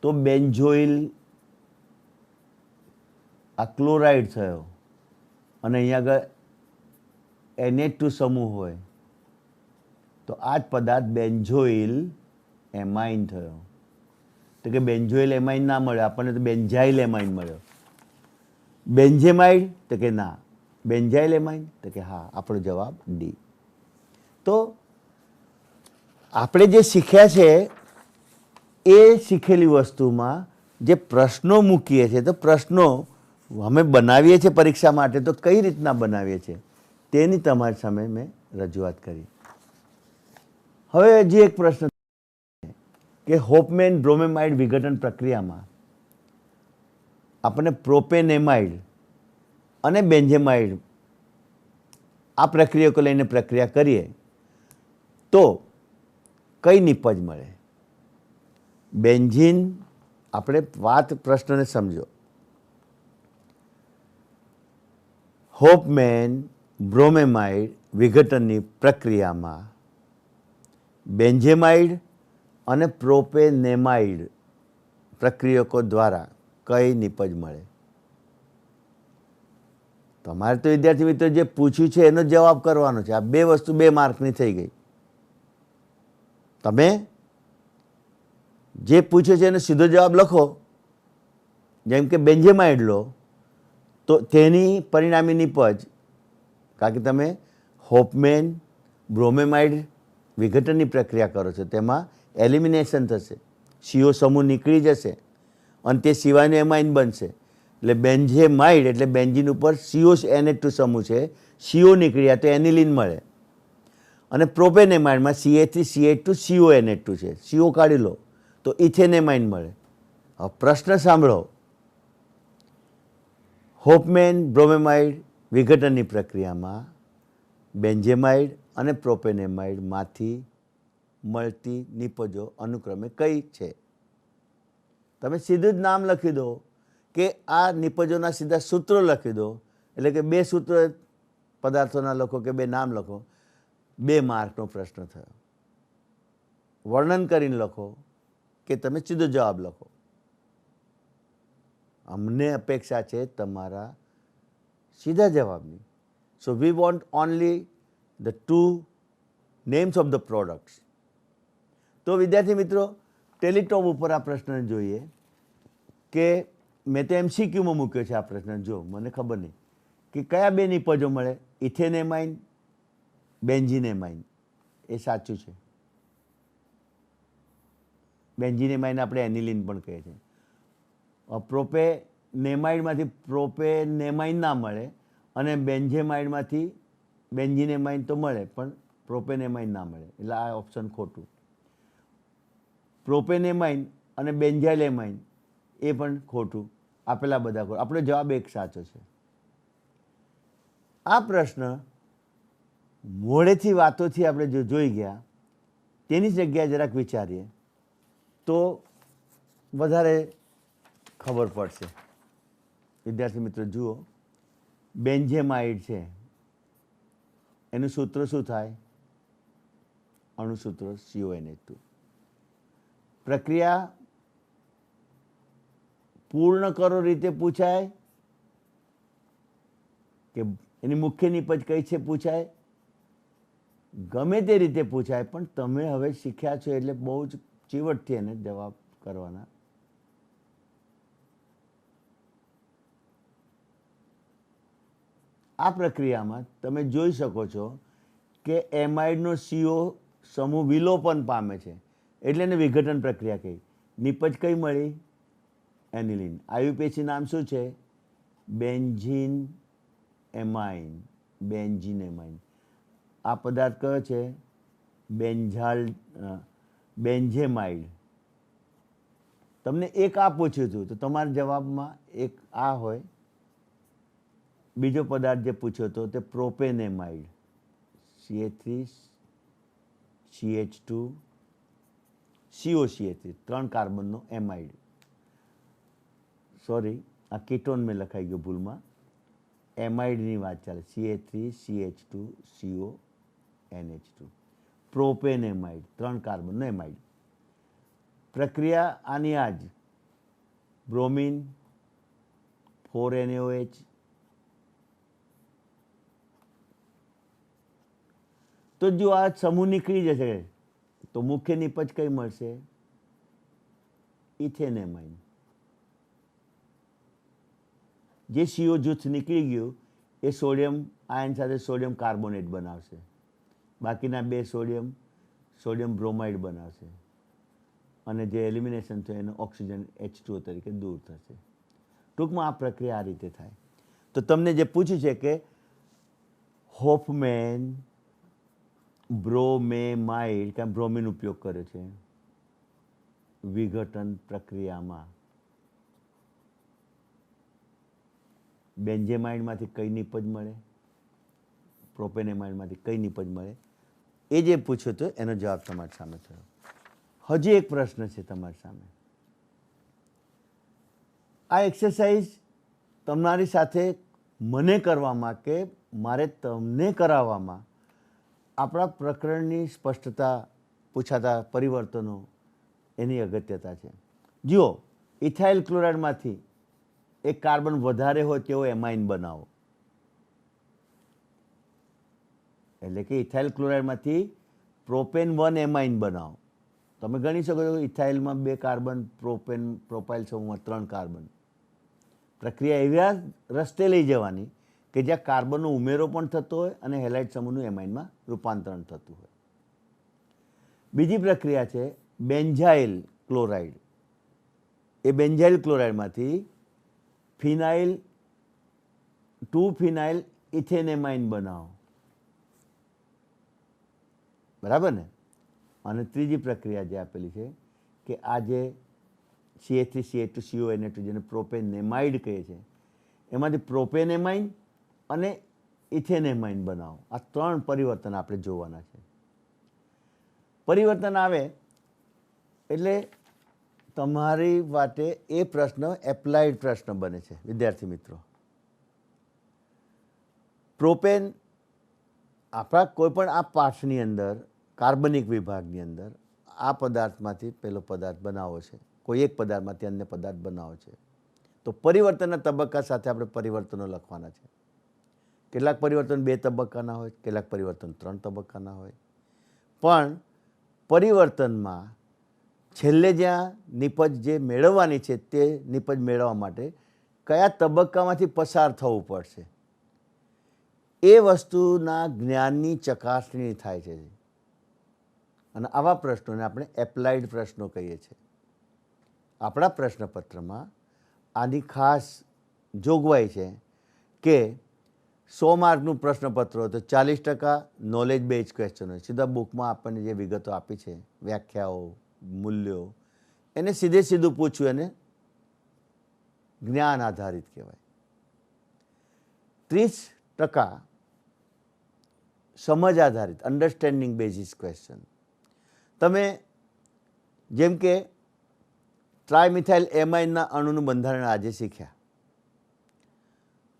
તો બેન્ઝોઇલ આ ક્લોરાઇડ થયો. અને અહીંયા આગળ NH2 સમૂહ હોય તો આ જ પદાર્થ બેન્ઝોઇલ એમાઇન થયો. તો કે બેન્ઝોઇલ એમાઇન ના મળ્યો આપણને, તો બેન્ઝાઇલ એમાઇન મળ્યો. બેન્ઝેમાઇડ? તો કે ના. Benzyl amine? તો કે હા. આપણો જવાબ ડી. તો આપણે જે શીખ્યા છે એ શીખેલી વસ્તુમાં જે પ્રશ્નો મૂકીએ છીએ, તો પ્રશ્નો અમે બનાવીએ છીએ પરીક્ષા માટે, તો કઈ રીતના બનાવીએ છીએ તેની તમારી સામે મેં રજૂઆત કરી. હવે હજી એક પ્રશ્ન કે હોપમેન બ્રોમેમાઇડ વિઘટન પ્રક્રિયામાં આપણે પ્રોપેનેમાઇડ અને બેન્ઝેમાઇડ આ પ્રક્રિયકો લઈને પ્રક્રિયા કરીએ તો કઈ નિપજ મળે? બેન્ઝીન, આપણે વાત પ્રશ્નને સમજો. હોપમેન બ્રોમેમાઇડ વિઘટનની પ્રક્રિયામાં બેન્ઝેમાઇડ અને પ્રોપેનેમાઇડ પ્રક્રિયકો દ્વારા કઈ નિપજ મળે? તમારે તો વિદ્યાર્થી મિત્રો જે પૂછ્યું છે એનો જવાબ કરવાનો છે. આ બે વસ્તુ 2 માર્કની થઈ ગઈ. તમે જે પૂછ્યું છે એનો સીધો જવાબ લખો. જેમ કે બેન્ઝેમાઇડ લો તો તેની પરિણામી નિપજ, કારણ કે તમે હોપમેન બ્રોમેમાઇડ વિઘટનની પ્રક્રિયા કરો છો, તેમાં એલિમિનેશન થશે, CO સમૂહ નીકળી જશે અને તે સિવાયનું એમાઇન બનશે. એટલે બેન્ઝેમાઇડ એટલે બેન્ઝીન ઉપર CONH2 સમૂહ છે, CO નીકળ્યા તો એનિલિન મળે. અને પ્રોપેનેમાઇડમાં CH3CH2CONH2 છે, CO કાઢી લો તો ઇથેનેમાઇન મળે. હવે પ્રશ્ન સાંભળો. હોપમેન બ્રોમેમાઇડ વિઘટનની પ્રક્રિયામાં બેન્ઝેમાઇડ અને પ્રોપેનેમાઇડમાંથી મળતી નિપજો અનુક્રમે કઈ છે? તમે સીધું જ નામ લખી દો કે આ નિપજોના સીધા સૂત્રો લખી દો. એટલે કે 2 સૂત્રો પદાર્થોના લખો કે 2 નામ લખો. 2 માર્કનો પ્રશ્ન થયો. વર્ણન કરીને લખો કે તમે સીધો જવાબ લખો. અમને અપેક્ષા છે તમારા સીધા જવાબની. So we want only the 2 names of the products. તો વિદ્યાર્થી મિત્રો, ટેલિટોપ ઉપર આ પ્રશ્ન જોઈએ કે મેં તો MCQમાં મૂક્યો છે આ પ્રશ્ન. જો મને ખબર નહીં કે કયા 2 નિપજો મળે, ઇથેનેમાઇન બેન્ઝીનેમાઇન. એ સાચું છે. બેન્ઝીનેમાઇન આપણે એનિલિન પણ કહીએ છીએ. પ્રોપેનેમાઇડમાંથી પ્રોપેનેમાઇન ના મળે અને બેન્ઝેમાઇડમાંથી બેન્ઝીનેમાઇન તો મળે પણ પ્રોપેનેમાઇન ના મળે. એટલે આ ઓપ્શન ખોટું. પ્રોપેનેમાઇન અને બેન્ઝાઇલેમાઇન એ પણ ખોટું. આપેલા બધા ખોટું. આપણો જવાબ એક સાચો છે. આ પ્રશ્ન મોડેથી વાતોથી આપણે જો જોઈ ગયા તેની જગ્યાએ જરાક વિચારીએ તો વધારે ખબર પડશે. વિદ્યાર્થી મિત્રો જુઓ, બેન્ઝેમાઇડ છે એનું સૂત્ર શું થાય? અણુસૂત્ર CONH2. પ્રક્રિયા પૂર્ણ કરો રીતે પૂછાય કે એની મુખ્ય નિપજ કઈ છે પૂછાય? ગમે તે રીતે પૂછાય, પણ તમે હવે શીખ્યા છો એટલે બહુ જ ચીવટથી એને જવાબ કરવાના. આ પ્રક્રિયામાં તમે જોઈ શકો છો કે એમાઇડનો CO સમૂહ વિલોપન પામે છે એટલે એને વિઘટન પ્રક્રિયા કહી. નિપજ કઈ મળી? એનિલિન. IUPAC નામ શું છે? Benzene amine. બેન્ઝીનેમાઇન. આ પદાર્થ કયો છે? બેન્ઝેમાઇડ. તમને એક આ પૂછ્યું હતું તો તમારા જવાબમાં એક આ હોય. બીજો પદાર્થ જે પૂછ્યો હતો તે પ્રોપેનેમાઇડ. CH3CH2 COCH3 3 કાર્બનનો એમાઇડ. સોરી, આ કીટોન મેં લખાઈ ગયો ભૂલમાં. એમાઇડની વાત ચાલે. CH3CH2 CONH2. પ્રોપેનેમાઇડ 3 કાર્બનનો એમાઇડ. પ્રક્રિયા આની આ જ. બ્રોમિન 4NaOH તો જો આ સમૂહ નીકળી જશે તો મુખ્ય નિપજ કઈ મળશે? ઇથેનેમાઇન. જે CO જૂથ નીકળી ગયું એ સોડિયમ આયન સાથે સોડિયમ કાર્બોનેટ બનાવશે. બાકીના 2 સોડિયમ બ્રોમાઇડ બનાવશે અને જે એલિમિનેશન થયું એનો ઓક્સિજન H2O તરીકે દૂર થશે. ટૂંકમાં આ પ્રક્રિયા આ રીતે થાય. તો તમને જે પૂછ્યું છે કે હોફમેન બ્રોમેમાઇડ, કે બ્રોમિન ઉપયોગ કર્યો છે વિઘટન પ્રક્રિયામાં, બેન્ઝેમાઇડમાંથી કઈ નિપજ મળે? પ્રોપેનેમાઇડમાંથી કઈ નિપજ મળે? એ જે પૂછ્યું હતું એનો જવાબ તમારી સામે થયો. હજી એક પ્રશ્ન છે તમારી સામે. આ એક્સરસાઇઝ તમારી સાથે મને કરવામાં કે મારે તમને કરાવવામાં આપણા પ્રકરણની સ્પષ્ટતા, પૂછાતા પરિવર્તનો એની અગત્યતા છે. જુઓ, ઇથાઇલ ક્લોરાઇડમાંથી એક કાર્બન વધારે હોય તેવો એમાઇન બનાવો. એટલે કે ઇથાઇલ ક્લોરાઇડમાંથી પ્રોપેન 1 એમાઇન બનાવો. તમે ગણી શકો છો ઇથાઇલમાં 2 કાર્બન, પ્રોપાઇલ સમૂહમાં 3 કાર્બન. પ્રક્રિયા એવી રસ્તે લઈ જવાની કે જ્યાં કાર્બનનો ઉમેરો પણ થતો હોય અને હેલાઇડ સમૂહનું એમાઇનમાં રૂપાંતરણ થતું હોય. બીજી પ્રક્રિયા છે બેન્ઝાઇલ ક્લોરાઇડ. એ બેન્ઝાઇલ ક્લોરાઇડમાંથી ફિનાઇલ 2 ફિનાઇલ ઇથેન એમાઇન બનાવો. બરાબર ને? અને ત્રીજી પ્રક્રિયા જે આપેલી છે કે આ જે CH3CH2CONA2 જેને પ્રોપેનેમાઇડ કહે છે, એમાંથી પ્રોપેનેમાઇન અને ઇથેનેમાઇન બનાવો. આ 3 પરિવર્તન આપણે જોવાના છે. પરિવર્તન આવે એટલે તમારી માટે એ પ્રશ્ન એપ્લાઇડ પ્રશ્ન બને છે. વિદ્યાર્થી મિત્રો, પ્રોપેન આપણા કોઈ પણ આ પાઠની અંદર, કાર્બનિક વિભાગની અંદર આ પદાર્થમાંથી પહેલો પદાર્થ બનાવો છે, કોઈ એક પદાર્થમાંથી અન્ય પદાર્થ બનાવો છે. તો પરિવર્તનના તબક્કા સાથે આપણે પરિવર્તનો લખવાના છે. કેટલાક પરિવર્તન 2 તબક્કાના હોય, કેટલાક પરિવર્તન 3 તબક્કાના હોય. પણ પરિવર્તનમાં છેલ્લે જ્યાં નિપજ જે મેળવવાની છે તે નિપજ મેળવવા માટે કયા તબક્કામાંથી પસાર થવું પડશે એ વસ્તુના જ્ઞાનની ચકાસણી થાય છે. અને આવા પ્રશ્નોને આપણે એપ્લાઇડ પ્રશ્નો કહીએ છીએ. આપણા પ્રશ્નપત્રમાં આની ખાસ જોગવાઈ છે કે 100 માર્કનું પ્રશ્નપત્ર હોય તો 40% નોલેજ બેઝ ક્વેશ્ચન હોય. સીધા બુકમાં આપણને જે વિગતો આપી છે, વ્યાખ્યાઓ, મૂલ્યો, એને સીધું પૂછ્યું એને જ્ઞાન આધારિત કહેવાય. 30% સમજ આધારિત, અન્ડરસ્ટેન્ડિંગ બેઝિસ ક્વેશ્ચન. તમે જેમ કે ટ્રાયમિથાઇલ એમાઇનના અણુનું બંધારણ આજે શીખ્યા,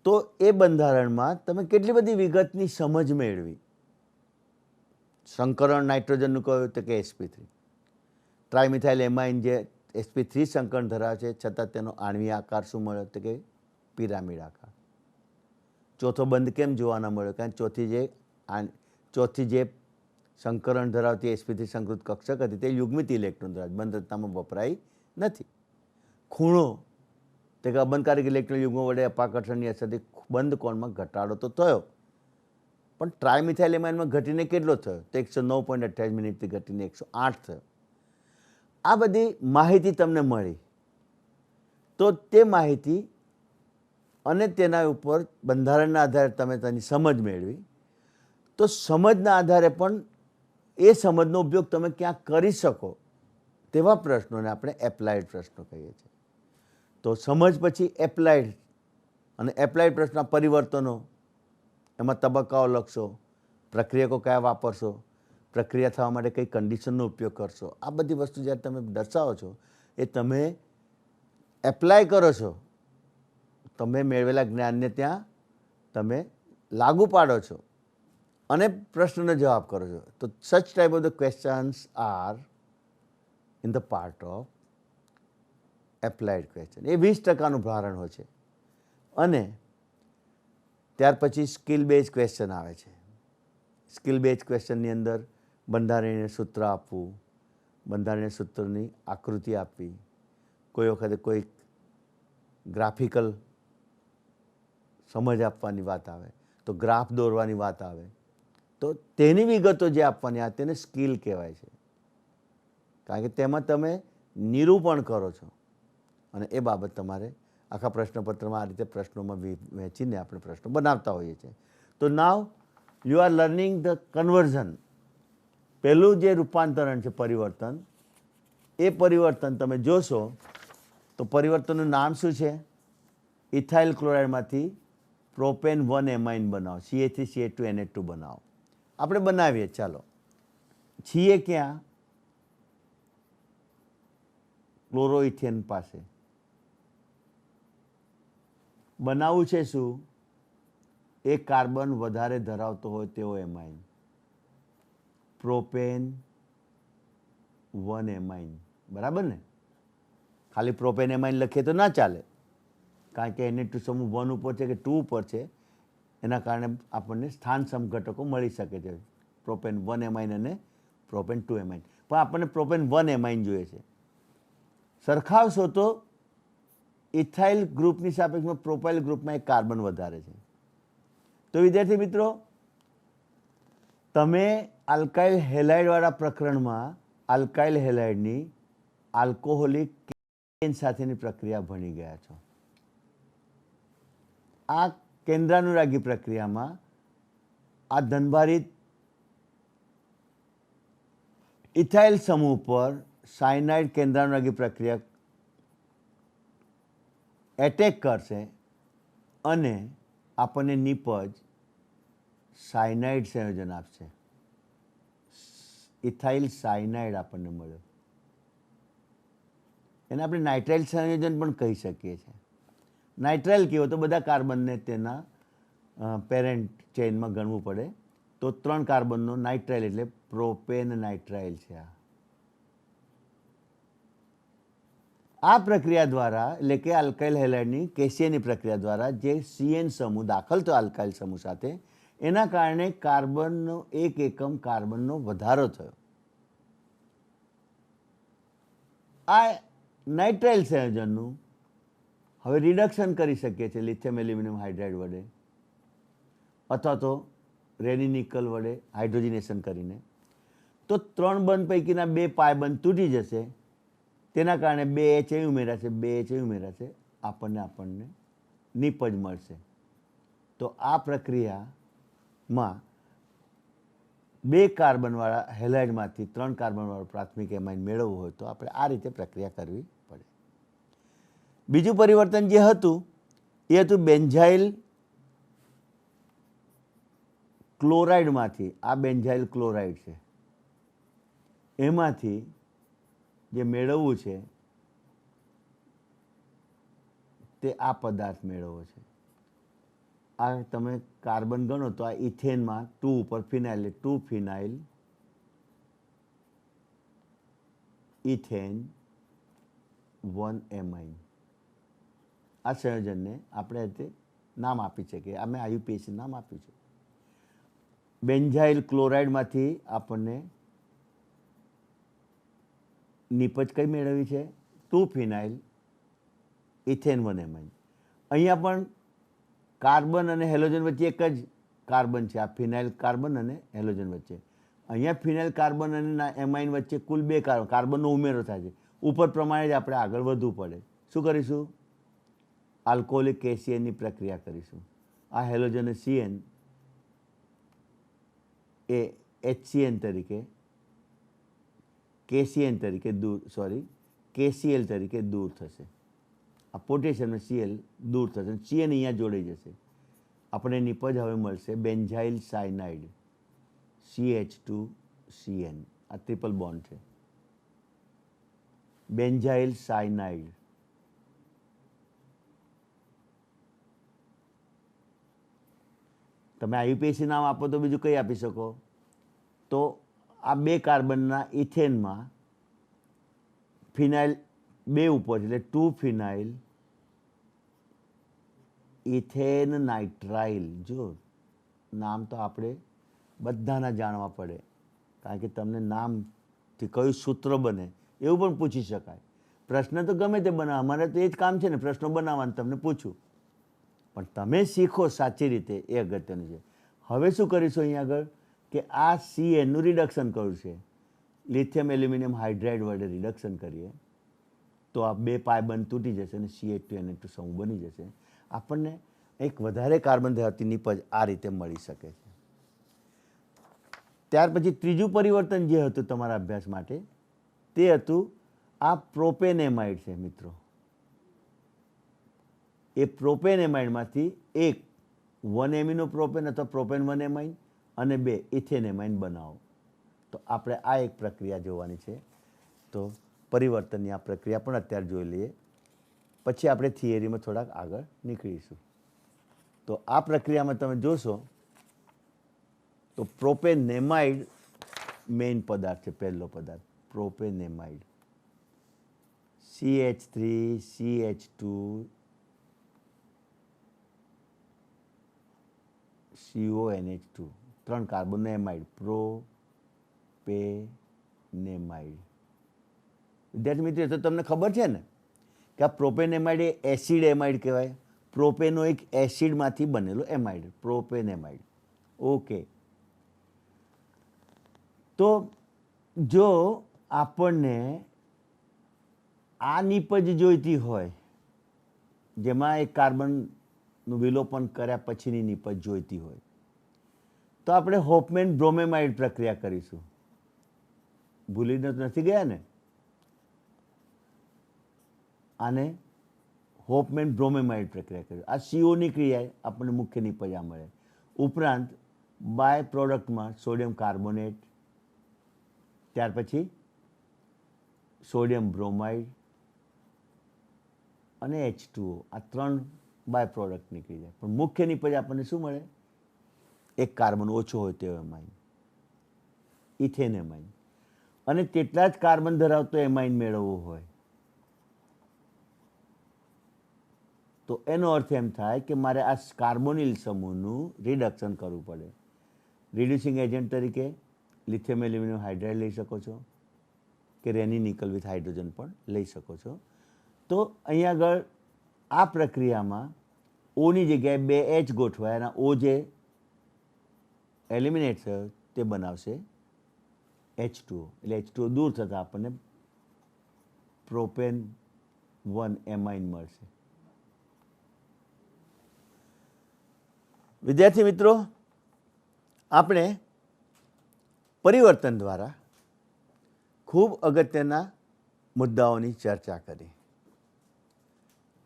તો એ બંધારણમાં તમે કેટલી બધી વિગતની સમજ મેળવી. સંકરણ નાઇટ્રોજનનું કહ્યું તો કે sp3. ટ્રાયમિથાઇલ એમાઇન જે sp3 સંકરણ ધરાવે છે છતાં તેનો આણ્વીય આકાર શું મળ્યો તો કે પિરામિડ આકાર. ચોથો બંધ કેમ જોવા ન મળ્યો? કારણ ચોથી જે સંકરણ ધરાવતી sp3 સંકૃત કક્ષક હતી તે યુગ્મિત ઇલેક્ટ્રોન ધરાવતી, બંધ રચનામાં વપરાઈ નથી. ખૂણો તે કે અબંધકારક ઇલેક્ટ્રોન યુગ્મો વડે અપાકર્ષણની અસરથી બંધ કોણમાં ઘટાડો તો થયો, પણ ટ્રાયમિથાઇલ એમાઇનમાં ઘટીને કેટલો થયો? તો 109.28 મિનિટથી ઘટીને 108 થયો. આ બધી માહિતી તમને મળી. તો તે માહિતી અને તેના ઉપર બંધારણના આધારે તમે તેની સમજ મેળવી. તો સમજના આધારે પણ એ સમજનો ઉપયોગ તમે ક્યાં કરી શકો તેવા પ્રશ્નોને આપણે એપ્લાઇડ પ્રશ્નો કહીએ છીએ. તો સમજ પછી એપ્લાઇડ, અને એપ્લાઇડ પ્રશ્નના પરિવર્તનો, એમાં તબક્કાઓ લખશો, પ્રક્રિયકો કયા વાપરશો, પ્રક્રિયા થવા માટે કઈ કન્ડિશનનો ઉપયોગ કરશો. આ બધી વસ્તુ જ્યારે તમે દર્શાવો છો એ તમે એપ્લાય કરો છો, તમે મેળવેલા જ્ઞાનને ત્યાં તમે લાગુ પાડો છો અને પ્રશ્નનો જવાબ કરો છો. તો such type of the questions are in the part of applied question. એ 20%નું ભારણ હોય છે. અને ત્યાર પછી સ્કિલ બેઝ ક્વેશ્ચન આવે છે. સ્કિલ બેઝ ક્વેશ્ચનની અંદર બંધારણીય સૂત્ર આપવું, બંધારણીય સૂત્રની આકૃતિ આપવી, કોઈ વખતે કોઈ ગ્રાફિકલ સમજ આપવાની વાત આવે તો ગ્રાફ દોરવાની વાત આવે, તો તેની વિગતો જે આપવાની આવે તેને સ્કિલ કહેવાય છે. કારણ કે તેમાં તમે નિરૂપણ કરો છો અને એ બાબત તમારે આખા પ્રશ્નપત્રમાં આ રીતે પ્રશ્નોમાં વહેંચીને આપણે પ્રશ્નો બનાવતા હોઈએ છીએ. તો now you are learning the conversion. પહેલું જે રૂપાંતરણ છે પરિવર્તન, એ પરિવર્તન તમે જોશો તો પરિવર્તનનું નામ શું છે? ઇથાઇલ ક્લોરાઇડમાંથી પ્રોપેન 1 એમાઇન બનાવો, CH3CH2NH2 બનાવો. આપણે બનાવીએ. ચાલો છીએ ક્યાં? ક્લોરોઇથેન પાસે. બનાવવું છે શું? એક કાર્બન વધારે ધરાવતો હોય તેવો એમાઇન, પ્રોપેન 1 એમાઇન. બરાબર ને? ખાલી પ્રોપેન એમાઇન લખીએ તો ના ચાલે, કારણ કે Na2 સમૂહ 1 ઉપર છે કે 2 ઉપર છે, એના કારણે આપણને સ્થાન સમઘટકો મળી શકે છે, પ્રોપેન 1 એમાઇન અને પ્રોપેન 2 એમાઇન. પણ આપણને પ્રોપેન 1 એમાઇન જોઈએ છે. સરખાવશો તો ઇથાઇલ ગ્રુપની સાપેક્ષમાં પ્રોપાઇલ ગ્રુપમાં એક કાર્બન વધારે છે. તો વિદ્યાર્થી મિત્રો, તમે આલ્કાઇલ હેલાઇડવાળા પ્રકરણમાં આલ્કાઇલ હેલાઇડની આલ્કોહોલિક કેન સાથેની પ્રક્રિયા ભણી ગયા છો. આ કેન્દ્રાનુરાગી પ્રક્રિયામાં આ ધનભારિત ઇથાઇલ સમૂહ પર સાયનાઇડ કેન્દ્રાનુરાગી પ્રક્રિયા એટેક કરશે અને આપણને નિપજ સાયનાઇડ સંયોજન આપશે. ઇથાઇલ સાયનાઇડ આપણને મળ્યો. એને આપણે નાઇટ્રાઇલ સંયોજન પણ કહી શકીએ છીએ. નાઇટ્રાઇલ કહેવો તો બધા કાર્બનને તેના પેરેન્ટ ચેઇનમાં ગણવું પડે, તો 3 કાર્બનનો નાઇટ્રાઇલ એટલે પ્રોપેન નાઇટ્રાઇલ છે. આ પ્રક્રિયા દ્વારા, એટલે કે આલ્કાઇલ હેલાઇડની કેશિયની પ્રક્રિયા દ્વારા જે CN સમૂહ દાખલ થયો આલ્કાઇલ સમૂહ સાથે, એના કારણે કાર્બનનો 1 એકમ કાર્બનનો વધારો થયો. આ નાઇટ્રાઇલ સંયોજનનું હવે રિડક્શન કરી શકીએ છીએ લિથિયમ એલ્યુમિનિયમ હાઇડ્રાઇડ વડે, અથવા તો રેની નિકલ વડે હાઇડ્રોજનેશન કરીને. તો 3 બંધ પૈકીના 2 પાય બંધ તૂટી જશે, તેના કારણે 2 H અહીં ઉમેરાશે, 2 H અહીં ઉમેરાશે, આપણને નિપજ મળશે. તો આ પ્રક્રિયામાં 2 કાર્બનવાળા હેલાઇડમાંથી 3 કાર્બનવાળું પ્રાથમિક એમાઇન મેળવવું હોય તો આપણે આ રીતે પ્રક્રિયા કરવી પડે. બીજું પરિવર્તન જે હતું એ હતું બેન્ઝાઇલ ક્લોરાઇડમાંથી, આ બેન્ઝાઇલ ક્લોરાઇડ છે, એમાંથી જે મેળવવું છે તે આ પદાર્થ મેળવવો છે. આ તમે કાર્બન ગણો તો આ ઇથેનમાં 2 ઉપર ફિનાઇલ, 2 ફિનાઇલ ઇથેન 1 એમાઇન. આ સંયોજનને આપણે તે નામ આપી શકીએ. અમે IUPAC નામ આપ્યું છે. બેન્ઝાઇલ ક્લોરાઇડમાંથી આપણને નિપજ કઈ મેળવી છે? 2 ફિનાઇલ ઇથેન 1 એમાઇન. અહીંયા પણ કાર્બન અને હેલોજન વચ્ચે એક જ કાર્બન છે, આ ફિનાઇલ કાર્બન અને હેલોજન વચ્ચે. અહીંયા ફિનાઇલ કાર્બન અને એમાઇન વચ્ચે કુલ 2 કાર્બનનો ઉમેરો થાય છે. ઉપર પ્રમાણે જ આપણે આગળ વધવું પડે. શું કરીશું? આલ્કોહોલિક કેશિયનની પ્રક્રિયા કરીશું. આ હેલોજન CN એ HCN તરીકે, KCN તરીકે KCl તરીકે દૂર થશે. આ પોટેશિયમ Cl દૂર થશે, CN અહીંયા જોડાઈ જશે. આપણે નિપજ હવે મળશે બેન્ઝાઇલ સાયનાઇડ CH2CN. આ ટ્રિપલ બોન્ડ છે. Benzyl cyanide. તમે IUPAC નામ આપો તો બીજું કઈ આપી શકો? તો આ 2 કાર્બનના ઇથેનમાં ફિનાઇલ 2 ઉપર એટલે 2 ફિનાઇલ ઇથેન નાઇટ્રાઇલ. જો નામ તો આપણે બધાના જાણવા પડે, કારણ કે તમને નામથી કયું સૂત્ર બને એવું પણ પૂછી શકાય. પ્રશ્ન તો ગમે તે બનાવો, અમારે તો એ જ કામ છે ને, પ્રશ્નો બનાવવાનું, તમને પૂછું. પણ તમે શીખો સાચી રીતે એ અગત્યનું છે. હવે શું કરીશું અહીંયા આગળ કે આ CNનું રિડક્શન કર્યું છે, લિથિયમ એલ્યુમિનિયમ હાઇડ્રાઇડ વડે રિડક્શન કરીએ તો આ 2 પાય બંધ તૂટી જશે અને CH2Na2 સમૂહ બની જશે. આપણને એક વધારે કાર્બન ધરાવતી નિપજ આ રીતે મળી શકે છે. ત્યાર પછી ત્રીજું પરિવર્તન જે હતું તમારા અભ્યાસ માટે તે હતું આ પ્રોપેનેમાઇડ છે મિત્રો. એ પ્રોપેનેમાઇડમાંથી એક 1 એમિનો પ્રોપેન અથવા પ્રોપેન 1 એમાઇન અને 2 ઇથેન એમાઇન બનાવો. તો આપણે આ એક પ્રક્રિયા જોવાની છે. તો પરિવર્તનની આ પ્રક્રિયા પણ અત્યારે જોઈ લઈએ, પછી આપણે થિયરીમાં થોડાક આગળ નીકળીશું. તો આ પ્રક્રિયામાં તમે જોશો તો પ્રોપેનેમાઇડ મેઇન પદાર્થ છે. પહેલો પદાર્થ પ્રોપેનેમાઇડ, CH3CH2 CONH2, 3 કાર્બનનો એમાઇડ, પ્રોપેનેમાઇડ. વિદ્યાર્થી મિત્રો, તો તમને ખબર છે ને કે આ પ્રોપેનેમાઇડ એ એસિડ એમાઇડ કહેવાય. પ્રોપેનો એક એસિડમાંથી બનેલો એમાઇડ, પ્રોપેનેમાઇડ. ઓકે, તો જો આપણને આ નિપજ જોઈતી હોય, જેમાં એક કાર્બનનું વિલોપન કર્યા પછીની નિપજ જોઈતી હોય, તો આપણે હોફમેન બ્રોમેમાઇડ પ્રક્રિયા કરીશું. ભૂલીને તો નથી ગયા ને? આને હોફમેન બ્રોમેમાઇડ પ્રક્રિયા કરીશું. આ CO ક્રિયા આપણને મુખ્ય નિપજ આ મળે. ઉપરાંત બાય પ્રોડક્ટમાં સોડિયમ કાર્બોનેટ, ત્યાર પછી સોડિયમ બ્રોમાઇડ અને H2O, આ 3 બાય પ્રોડક્ટ નીકળી જાય. પણ મુખ્ય નિપજ આપણને શું મળે? એક કાર્બન ઓછો હોય તેવો એમાઇન, ઇથેન એમાઇન. અને તેટલા જ કાર્બન ધરાવતો એમાઇન મેળવવો હોય તો એનો અર્થ એમ થાય કે મારે આ કાર્બોનિલ સમૂહનું રિડક્શન કરવું પડે. રિડ્યુસિંગ એજન્ટ તરીકે લિથિયમ એલ્યુમિનિયમ હાઇડ્રાઇડ લઈ શકો છો, કે રેની નિકલ વિથ હાઇડ્રોજન પણ લઈ શકો છો. તો અહીંયા આગળ આ પ્રક્રિયામાં ઓની જગ્યાએ 2H ગોઠવાય અને ઓ જે એલિમિનેટ થયો તે બનાવશે H2O. એટલે H2O દૂર થતાં આપણને પ્રોપેન 1 એમાઇન મળશે. વિદ્યાર્થી મિત્રો, આપણે પરિવર્તન દ્વારા ખૂબ અગત્યના મુદ્દાઓની ચર્ચા કરી.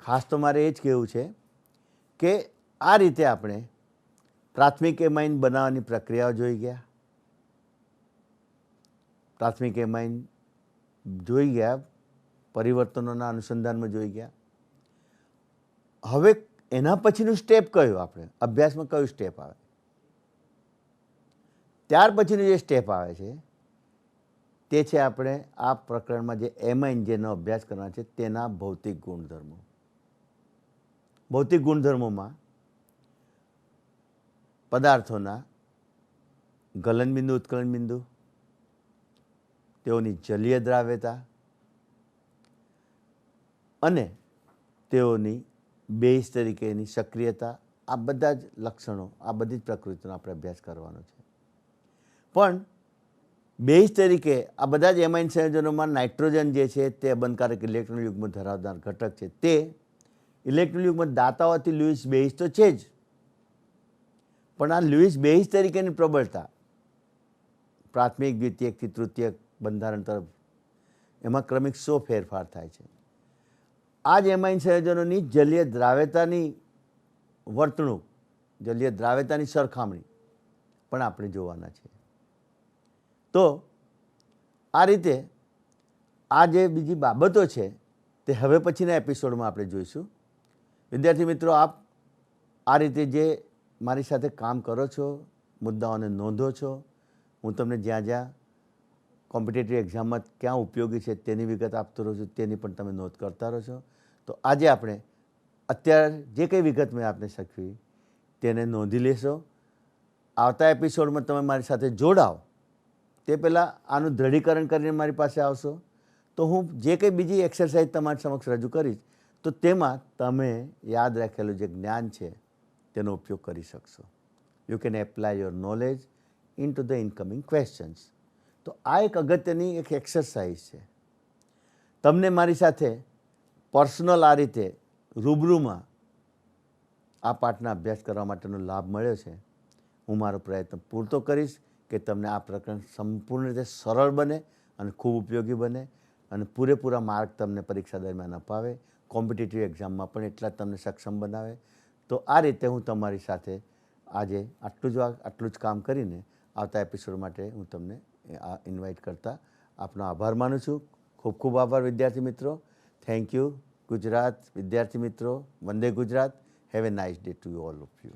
ખાસ તો મારે એ જ કહેવું છે કે આ રીતે આપણે પ્રાથમિક એમાઇન બનાવવાની પ્રક્રિયાઓ જોઈ ગયા, પ્રાથમિક એમાઇન જોઈ ગયા, પરિવર્તનોના અનુસંધાનમાં જોઈ ગયા. હવે એના પછીનું સ્ટેપ કયું? આપણે અભ્યાસમાં કયું સ્ટેપ આવે? ત્યાર પછીનું જે સ્ટેપ આવે છે તે છે આપણે આ પ્રકરણમાં જે એમાઇન જેનો અભ્યાસ કરવાનો છે તેના ભૌતિક ગુણધર્મો. ભૌતિક ગુણધર્મોમાં પદાર્થોના ગલનબિંદુ, ઉત્કલન બિંદુ, તેઓની જલીય દ્રાવ્યતા અને તેઓની બેઝ તરીકેની સક્રિયતા, આ બધા જ લક્ષણો, આ બધી જ પ્રકૃતિનો આપણે અભ્યાસ કરવાનો છે. પણ બેઝ તરીકે આ બધા જ એમાઇન સંયોજનોમાં નાઇટ્રોજન જે છે તે અબંધકારક ઇલેક્ટ્રોન યુગ્મ ધરાવનાર ઘટક છે. તે ઇલેક્ટ્રોન યુગ્મ દાતા હોવાથી લ્યુઇસ બેઝ તો છે જ, પણ આ લ્યુઇસ બેઝ તરીકેની પ્રબળતા પ્રાથમિક, દ્વિતીયકથી તૃતીયક બંધારણ તરફ એમાં ક્રમિક 100 ફેરફાર થાય છે. આ જ એમાઇન સંયોજનોની જલીય દ્રાવ્યતાની વર્તણૂક, જલીય દ્રાવ્યતાની સરખામણી પણ આપણે જોવાના છે. તો આ રીતે આ જે બીજી બાબતો છે તે હવે પછીના એપિસોડમાં આપણે જોઈશું. વિદ્યાર્થી મિત્રો, આપ આ રીતે જે મારી સાથે કામ કરો છો, મુદ્દાઓને નોંધો છો, હું તમને જ્યાં જ્યાં કોમ્પિટિટિવ એક્ઝામમાં ક્યાં ઉપયોગી છે તેની વિગત આપતો રહું છું, તેની પણ તમે નોંધ કરતા રહો છો. તો આજે આપણે અત્યારે જે કંઈ વિગત મેં આપને શીખવી તેને નોંધી લેશો. આવતા એપિસોડમાં તમે મારી સાથે જોડાઓ તે પહેલાં આનું દૃઢીકરણ કરીને મારી પાસે આવશો તો હું જે કંઈ બીજી એક્સરસાઇઝ તમારી સમક્ષ રજૂ કરીશ તો તેમાં તમે યાદ રાખેલું જે જ્ઞાન છે તેનો ઉપયોગ કરી શકશો. You can apply your knowledge in to the incoming questions. તો આ એક અગત્યની એક એક્સરસાઇઝ છે. તમને મારી સાથે પર્સનલ આ રીતે રૂબરૂમાં આ પાઠના અભ્યાસ કરવા માટેનો લાભ મળ્યો છે. હું મારો પ્રયત્ન પૂરતો કરીશ કે તમને આ પ્રકરણ સંપૂર્ણ રીતે સરળ બને અને ખૂબ ઉપયોગી બને અને પૂરેપૂરા માર્ક તમને પરીક્ષા દરમિયાન અપાવે, કોમ્પિટિટિવ એક્ઝામમાં પણ એટલા જ તમને સક્ષમ બનાવે. તો આ રીતે હું તમારી સાથે આજે આટલું જ કામ કરીને આવતા એપિસોડ માટે હું તમને ઇન્વાઇટ કરતા આપનો આભાર માનું છું. ખૂબ ખૂબ આભાર વિદ્યાર્થી મિત્રો. Thank you. ગુજરાત વિદ્યાર્થી મિત્રો, વંદે Gujarat. Have a nice day to all of you.